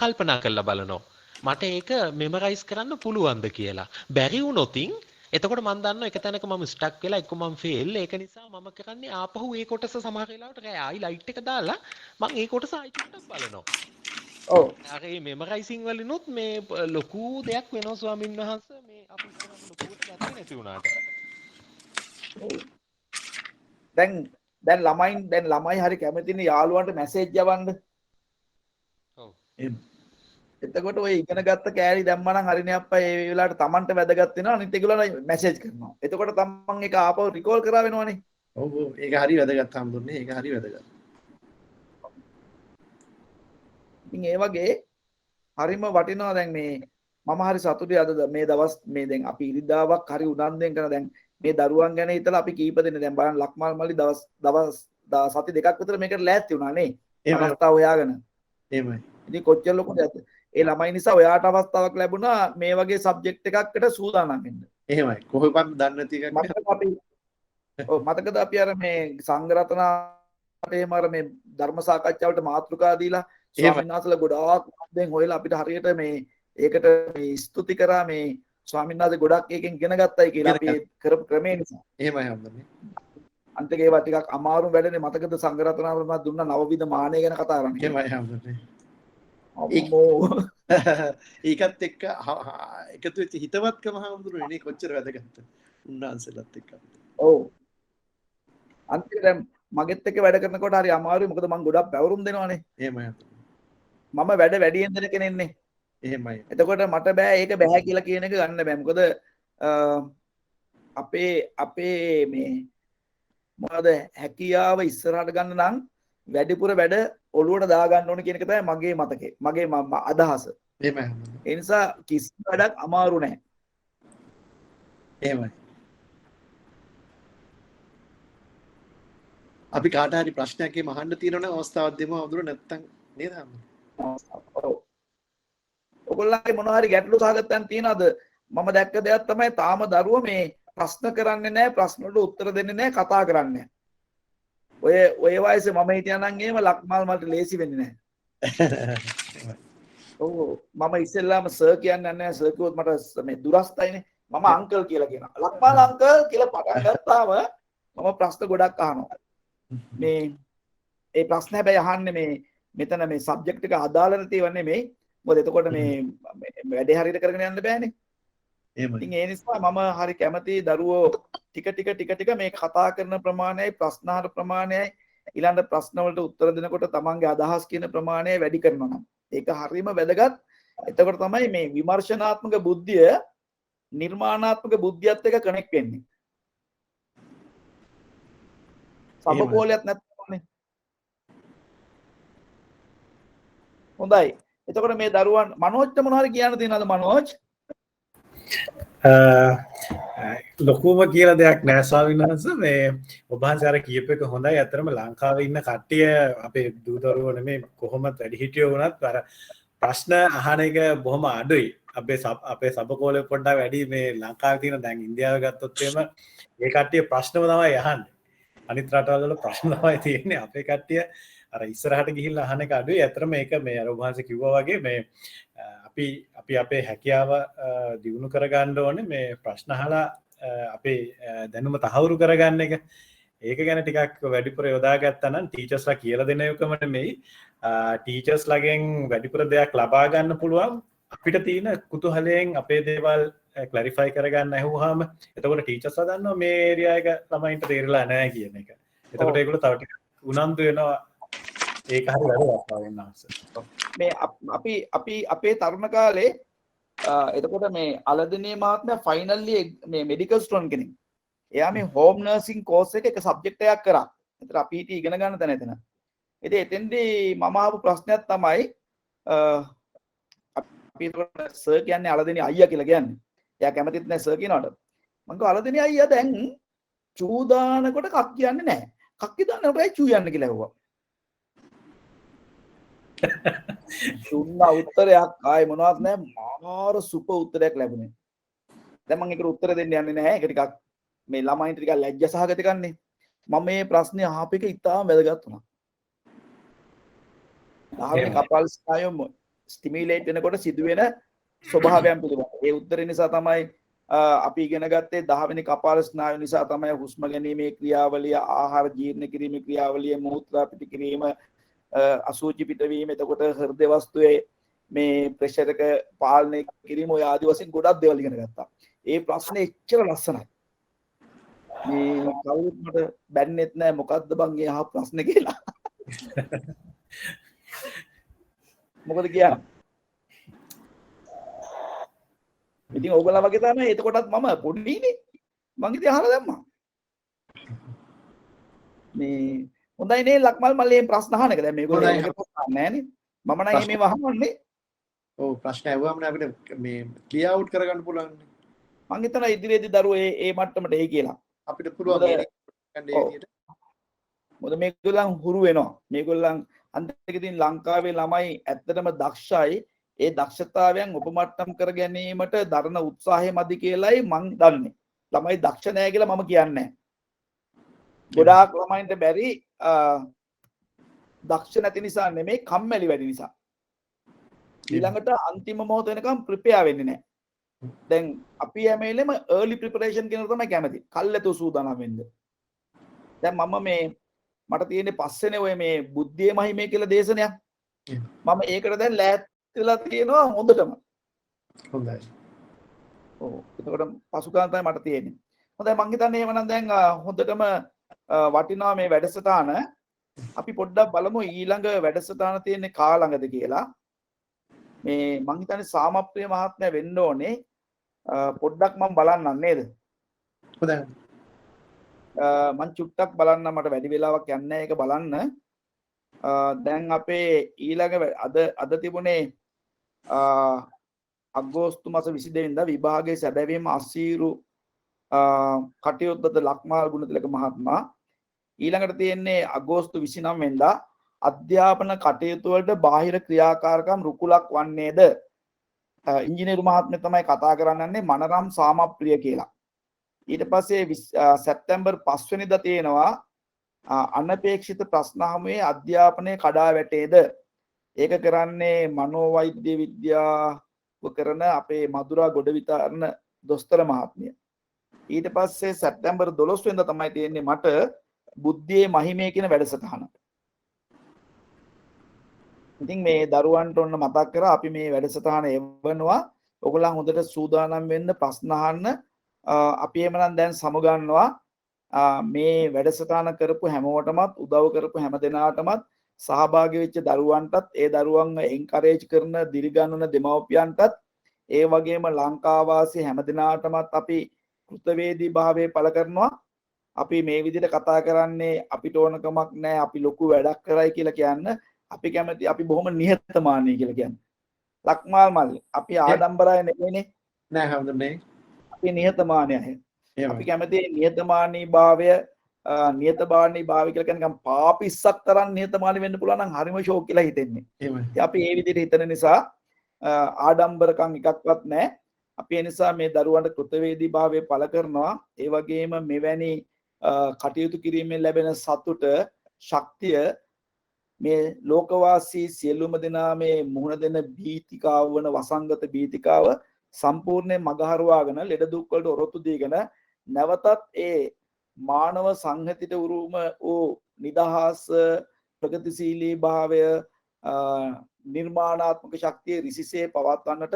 S6: කල්පනා කරලා බලනවා. මට ඒක මෙමරයිස් කරන්න පුළුවන්ද කියලා. බැරි වුණොතින් එතකොට මම දන්නවා එක තැනක මම ස්ටක් වෙලා එක්ක මම ෆේල්. ඒක නිසා මම කරන්නේ ආපහු ඒ කොටස සමහර වෙලාවට රෑ ආයි ලයිට් එක දාලා මම ඒ කොටස ආයි චුට්ටක් බලනවා.
S1: ඔව්.
S6: අර මේ මෙමරයිසින් වලිනුත් මේ ලොකු දෙයක් වෙනවා ස්වාමින් වහන්සේ මේ අපි කරන ලොකුවට ගත්තේ නැති වුණාට.
S1: දැන් ළමයි හරි කැමතිනේ යාළුවන්ට මැසේජ් යවන්න.
S6: ඔව්.
S1: එතකොට ඔය ඉගෙන ගත්ත කෑලි දැම්මා නම් හරිනේ අප්පා ඒ වෙලාවට Tamanට වැදගත් වෙනවා අනිත් ඒගොල්ලෝ මැසේජ් කරනවා. එතකොට තමන් ඒක ආපහු රිකෝල් කරා වෙනවනේ.
S2: ඔව් ඔව් ඒක හරි වැදගත් හම්බුනේ. ඒක හරි වැදගත්.
S1: ඉතින් ඒ වගේ හරිම වටිනවා දැන් මේ මම හරි සතුටුයි අද මේ දවස් මේ දැන් අපි ඉරිදාවක් හරි උනන්දුවෙන් කරන දැන් මේ දරුවන් ගැන හිතලා අපි කීප දෙනෙක් දැන් බලන්න ලක්මාල් මල්ලි දවස් සති දෙකක් විතර මේකට ලෑස්ති වුණා නේ. අවස්ථාව හොයාගෙන.
S2: එහෙමයි.
S1: ඉතින් කොච්චර ලොකුද ඒ ළමයි නිසා ඔයාට අවස්ථාවක් ලැබුණා මේ වගේ සබ්ජෙක්ට් එකකට සූදානම් වෙන්න.
S2: එහෙමයි. කොහොමද දන්නේ නැති එකක්
S1: මතකද අපි අර මේ සංඝරත්නට එහෙම අර මේ ධර්ම සාකච්ඡාවට මාතෘකා දීලා ස්වාමීන් වහන්සේලා ගොඩාක් දැන් හොයලා අපිට හරියට මේ ඒකට මේ ස්තුති කරා මේ ස්වාමීන් වහන්සේ ගොඩක් එකෙන් ඉගෙන ගත්තයි කියලා අපි කරපු ක්‍රමේ නිසා.
S2: එහෙමයි හම්බුනේ.
S1: අන්තික ඒවා ටිකක් අමාරු වැඩනේ මතකද සංඝරත්නාවල මම දුන්න නවවිධ මානය ගැන කතා කරන්නේ.
S2: එහෙමයි හම්බුනේ.
S1: අම්මෝ.
S2: ඒකත් එක්ක එකතු වෙච්ච හිතවත්කම හම්බුනේ නේ කොච්චර වැදගත්ද උන්වහන්සේලාත් එක්ක.
S1: ඔව්. අන්තිමට දැන් මගෙත් එක්ක වැඩ කරනකොට හරි අමාරුයි මොකද මම ගොඩක් පැවරුම් දෙනවනේ.
S2: එහෙමයි.
S1: මම වැඩ වැඩියෙන් දෙන කෙනෙන්නේ.
S2: එහෙමයි.
S1: එතකොට මට බෑ ඒක බෑ කියලා කියන එක ගන්න බෑ. මොකද අපේ මේ මොකද හැකියාව ඉස්සරහට ගන්න නම් වැඩිපුර වැඩ ඔළුවට දා ගන්න ඕන කියන එක තමයි මගේ මතකේ. මගේ අදහස.
S2: එහෙමයි.
S1: ඒ නිසා කිසි වැඩක් අමාරු නෑ.
S2: එහෙමයි. අපි කාට හරි ප්‍රශ්නයක් එහෙම අහන්න තියෙනවා නම් අවස්ථාවක් දෙමු අඳුර නැත්තම් නේද?
S1: ඔව්. ඔයගොල්ලන්ගේ මොනවා හරි ගැටලු සහගතයන් තියනවාද? මම දැක්ක දෙයක් තමයි තාම දරුවෝ මේ ප්‍රශ්න කරන්නේ නැහැ, ප්‍රශ්න වලට උත්තර දෙන්නේ නැහැ, කතා කරන්නේ නැහැ. ඔය වයසේ මම හිටියා නම් එහෙම ලක්මාල් මල්ට ලේසි වෙන්නේ නැහැ. ඔව් මම ඉස්සෙල්ලාම සර් කියන්නේ නැහැ. සර් කිව්වොත් මට මේ දුරස්තයිනේ. මම අංකල් කියලා කියනවා. ලක්මාල් අංකල් කියලා පටන් ගත්තාම මම ප්‍රශ්න ගොඩක් අහනවා. මේ ඒ ප්‍රශ්න හැබැයි අහන්නේ මේ මෙතන මේ සබ්ජෙක්ට් එක අදාළ නැතිව නෙමෙයි. මොකද එතකොට මේ වැඩේ හරියට කරගෙන යන්න බෑනේ.
S2: එහෙමයි.
S1: ඉතින් ඒ නිසා මම හරි කැමතියි දරුවෝ ටික මේ කතා කරන ප්‍රමාණයයි ප්‍රශ්න අහන ප්‍රමාණයයි ඊළඟ ප්‍රශ්න වලට උත්තර දෙනකොට තමන්ගේ අදහස් කියන ප්‍රමාණය වැඩි කරනවා නම් ඒක හරියම වැදගත්. එතකොට තමයි මේ විමර්ශනාත්මක බුද්ධිය නිර්මාණාත්මක බුද්ධියත් එක්ක කනෙක්ට් වෙන්නේ. සබකෝලයක් නැත්නම්නේ. හොඳයි. එතකොට මේ දරුවන් මනෝජ්ට මොනවද කියන්න තියෙනවද මනෝජ්?
S7: ලොකුම කියලා දෙයක් නෑ ස්වාමීන් වහන්සේ. මේ ඔබ වහන්සේ අර කියප එක හොඳයි. අතරම ලංකාවේ ඉන්න කට්ටිය අපේ දූ දරුවෝ නෙමේ කොහොමද වැඩිහිටියෝ වුණත් අර ප්‍රශ්න අහන එක බොහොම අඩුයි. අපේ සබකෝලේ පොඩ්ඩක් වැඩි මේ ලංකාවේ තියෙන දැන් ඉන්දියාව ගත්තොත් එහෙම ඒ කට්ටිය ප්‍රශ්නම තමයි අහන්නේ. අනිත් රටවල් වල ප්‍රශ්න තමයි තියෙන්නේ. අපේ කට්ටිය අර ඉස්සරහට ගිහිල්ලා අහන එක අඩුයි. අතර මේක මේ අර ඔබ වහන්සේ කිව්වා වගේ මේ අපි අපේ හැකියාව දියුණු කරගන්න ඕනේ මේ ප්‍රශ්න අහලා අපේ දැනුම තහවුරු කරගන්න එක. ඒක ගැන ටිකක් වැඩිපුර යොදා ගත්තා නම් ටීචර්ස්ලා කියලා දෙන එකම නෙමෙයි ටීචර්ස්ලාගෙන් වැඩිපුර දෙයක් ලබා ගන්න පුළුවන්. අපිට තියෙන කුතුහලයෙන් අපේ දේවල් ක්ලැරිෆයි කරගන්න ඇහුවාම එතකොට ටීචර්ස්ලා දන්නවා මේ ඒරියා එක ළමයින්ට තේරෙලා නැහැ කියන එක. එතකොට ඒගොල්ලෝ තව ටිකක් උනන්දු වෙනවා. ඒක හරි වැදගත් වෙනවා.
S1: මේ අපි අපේ තරුණ කාලේ එතකොට මේ අලදිනේ මහත්මයා ෆයිනල්ලි මේ මෙඩිකල් ස්ටුඩන්ට් කෙනෙක්. එයා මේ හෝම් නර්සින් කෝස් එක සබ්ජෙක්ට් එකක් කරා. ඒතර අපි හිටිය ඉගෙන ගන්න තැන එතන. ඉතින් එතෙන්දී මම ආපු ප්‍රශ්නයක් තමයි අපි සර් කියන්නේ අලදිනේ අයියා කියලා කියන්නේ. එයා කැමතිත් නැහැ සර් කියනවට. මම කිව්වා අලදිනේ අයියා දැන් චූ දානකොට කක් කියන්නේ නැහැ. කක්කි දානකොටයි චූ යන්නේ කියලා ඇහුවා. දුන්න උත්තරයක් ආයේ මොනවත් නැහැ මාර සුපර් උත්තරයක් ලැබුණේ. දැන් මම ඒකට උත්තර දෙන්න යන්නේ නැහැ. ඒක ටිකක් මේ ළමයින්ට ටිකක් ලැජ්ජ සහගත කන්නේ. මම මේ ප්‍රශ්නේ අහපු එක ඉතාම වැදගත් වුණා. ආහාර කපල් ස්නායුම ස්ටිමියුලේට් වෙනකොට සිදුවෙන ස්වභාවයන් පිළිබඳ. ඒ උත්තරේ නිසා තමයි අපි ඉගෙන ගත්තේ 10 වෙනි කපාල ස්නායු නිසා තමයි හුස්ම ගැනීමේ ක්‍රියාවලිය, ආහාර ජීර්ණ කිරීමේ ක්‍රියාවලිය, මූත්‍රා පිට කිරීම, අසුචි පිටවීම, එතකොට හෘද වස්තුවේ මේ ප්‍රෙෂර් එක පාලනය කිරීම ඔය ආදි වශයෙන් ගොඩක් දේවල් ඉගෙන ගත්තා. ඒ ප්‍රශ්නේ එච්චර ලස්සනයි. මේ කවුරුත් මට බැන්නෙත් නෑ මොකද්ද බං ඒ අහ ප්‍රශ්නේ කියලා. මොකද කියන්නේ? ඉතින් ඕගොල්ලෝ වගේ තමයි එතකොටත් මම පොඩිනේ. මං ඉතින් අහලා දැම්මා. මේ හොඳයි නේ ලක්මල් මල්ලේ ප්‍රශ්න අහන එක. දැන් මේගොල්ලෝ ඒක ප්‍රශ්න නෑනේ. මම නම් මේ වහන්නේ.
S2: ඔව් ප්‍රශ්න ඇහුවම අපිට මේ ක්ලියර් අවුට් කරගන්න පුළුවන්.
S1: මං හිතනවා ඉදිරියේදී දරුවෝ ඒ මට්ටමට එයි කියලා.
S2: අපිට පුළුවන් මේ ගන්න ඒ විදියට.
S1: මොකද මේගොල්ලන් හුරු වෙනවා. මේගොල්ලන් අන්තිමේදී ලංකාවේ ළමයි ඇත්තටම දක්ෂයි. ඒ දක්ෂතාවයන් උපමට්ටම් කර ගැනීමට දරන උත්සාහය මදි කියලායි මං දන්නේ. ළමයි දක්ෂ නැහැ කියලා මම කියන්නේ නැහැ. ගොඩාක් ළමයින්ට බැරි දක්ෂ නැති නිසා නෙමෙයි කම්මැලි වැඩි නිසා. ඊළඟට අන්තිම මොහොත වෙනකම් ප්‍රිපෙයාර් වෙන්නේ නැහැ. දැන් අපි හැමෙලෙම early preparation කියන තමයි කැමති. කල්ැතු සූදානම් වෙන්න. දැන් මට තියෙන්නේ පස්සේනේ ඔය මේ බුද්ධියේ මහිමේ කියලා දේශනයක්. මම ඒකට දැන් ලෑස්තිලා තියෙනවා හොඳටම.
S2: හොඳයි.
S1: ඔව්. එතකොට පසුකාම තමයි මට තියෙන්නේ. හොඳයි මං හිතන්නේ එහෙමනම් දැන් හොඳටම වටිනවා මේ වැඩසටහන. අපි පොඩ්ඩක් බලමු ඊළඟ වැඩසටහන තියෙන්නේ කා ළඟද කියලා. මේ මං හිතන්නේ සාමප්‍රිය මහත්මයා වෙන්න ඕනේ. පොඩ්ඩක් මම බලන්නම් නේද?
S2: හොඳයි.
S1: මං චුට්ටක් බලන්න මට වැඩි වෙලාවක් යන්නේ නැහැ ඒක බලන්න. දැන් අපේ ඊළඟ අද තිබුණේ අගෝස්තු මාස 22 වෙනිදා විභාගයේ සැබෑවීම අසීරු කටයුත්තද ලක්මාල් ගුණතිලක මහත්මයා. ඊළඟට තියෙන්නේ අගෝස්තු 29 වෙනිදා අධ්‍යාපන කටයුතු වලට බාහිර ක්‍රියාකාරකම් රුකුලක් වන්නේද? ඉංජිනේරු මහත්මයා තමයි කතා කරන්නේ මනරම් සාමප්‍රිය කියලා. ඊට පස්සේ සැප්තැම්බර් 5 වෙනිදා තියෙනවා අනපේක්ෂිත ප්‍රශ්න හමුවේ අධ්‍යාපනයේ කඩා වැටේද? ඒක කරන්නේ මනෝවෛද්‍ය විද්‍යාව කරන අපේ මధుරා ගොඩවිතාරණ දොස්තර මහත්මිය. ඊට පස්සේ සැප්තැම්බර් 12 වෙනිදා තමයි තියෙන්නේ මට බුද්ධියේ මහිමේ කියන වැඩසටහන. ඉතින් මේ දරුවන්ට ඔන්න මතක් කරා අපි මේ වැඩසටහන එවනවා. ඔයගොල්ලන් හොඳට සූදානම් වෙන්න ප්‍රශ්න අහන්න. අපි එමනම් දැන් සමුගන්නවා. මේ වැඩසටහන කරපු හැමෝටමත් උදව් කරපු හැම දෙනාටමත් සහභාගී වෙච්ච දරුවන්ටත් ඒ දරුවන්ව එන්කරේජ් කරන දිරිගන්වන දෙමව්පියන්ටත් ඒ වගේම ලංකාවාසී හැම දෙනාටමත් අපි කෘතවේදී භාවය පළ කරනවා. අපි මේ විදිහට කතා කරන්නේ අපිට ඕනකමක් නැහැ අපි ලොකු වැඩක් කරයි කියලා කියන්න. අපි කැමති අපි බොහොම නිහතමානී කියලා කියන්නේ. ලක්මාල් මල්ලි අපි ආඩම්බරය නෙවෙයිනේ.
S2: නෑ හඳුන්නේ.
S1: අපි නිහතමානී අය. අපි කැමති නිහතමානී භාවය නිහතමානී භාවය කියලා කියන්නේ පාපිස්සක් තරම් නිහතමානී වෙන්න පුළුවන් නම් හරිම ෂෝක් කියලා හිතෙන්නේ.
S2: එහෙමයි.
S1: අපි මේ විදිහට හිතන නිසා ආඩම්බරකම් එකක්වත් නැහැ. අපි ඒ නිසා මේ දරුවන්ට කෘතවේදී භාවය පළ කරනවා. ඒ වගේම මෙවැනි කටයුතු කිරීමෙන් ලැබෙන සතුට ශක්තිය මේ ලෝකවාසී සියලුම දෙනා මේ මුහුණ දෙන බීතිකාව වන වසංගත බීතිකාව සම්පූර්ණයෙන් මගහරවාගෙන ලෙඩ දුක් වලට ඔරොත්තු දීගෙන නැවතත් ඒ මානව සංහතිත උරුම වූ නිදහස් ප්‍රගතිශීලී භාවය නිර්මාණාත්මක ශක්තිය රිසිසේ පවත්වන්නට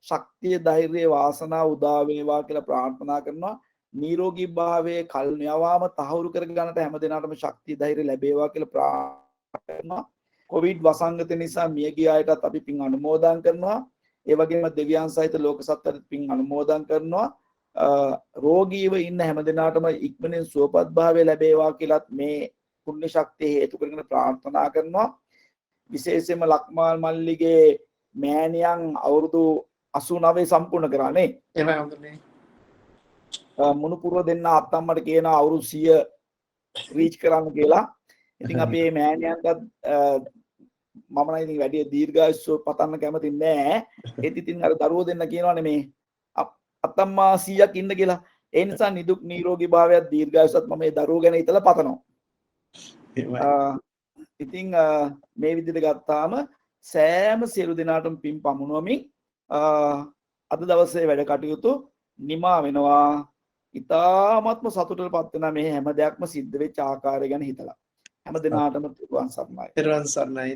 S1: ශක්තිය ධෛර්යය වාසනාව උදා වේවා කියලා ප්‍රාර්ථනා කරනවා. නිරෝගී භාවයේ කල් යවාම තහවුරු කර ගන්නට හැම දිනකටම ශක්තිය ධෛර්ය ලැබේවා කියලා ප්‍රාර්ථනා කරනවා. කොවිඩ් වසංගත නිසා මිය ගිය අයටත් අපි පින් අනුමෝදන් කරනවා. ඒ වගේම දෙවියන් සහිත ලෝක සත්ත්වයට පින් අනුමෝදන් කරනවා. රෝගීව ඉන්න හැම දිනකටම ඉක්මනින් සුවපත් භාවය ලැබේවා කියලාත් මේ පුණ්‍ය ශක්තිය හේතු කරගෙන ප්‍රාර්ථනා කරනවා. විශේෂයෙන්ම ලක්මාල් මල්ලිගේ මෑණියන් අවුරුදු 89 සම්පූර්ණ කරානේ.
S2: එහෙමයි හඳුන්නේ.
S1: මුණුපුරව දෙන්න අත්තම්මට කියන අවුරුදු 100 රීච් කරන්න කියලා. ඉතින් අපි මේ මෑණියන්ටත් මම නම් ඉතින් වැඩි දීර්ඝායුෂ පතන්න කැමති නෑ. ඒත් ඉතින් අර දරුවෝ දෙන්න කියනවානේ මේ අත්තම්මා 100ක් ඉන්න කියලා. ඒ නිසා නිදුක් නිරෝගී භාවයත් දීර්ඝායුෂත් මම මේ දරුවෝ ගැන හිතලා පතනවා. ඉතින් මේ විදිහට ගත්තාම සෑම සියලු දෙනාටම පින් පමුණුවමින් අද දවසේ වැඩ කටයුතු නිමා වෙනවා. ඉතාමත්ම සතුටටපත් වෙනා මේ හැම දෙයක්ම සිද්ධ වෙච්ච ආකාරය ගැන හිතලා. හැම දිනාටම තිරුවන් සරණයි.
S2: තිරුවන් සරණයි.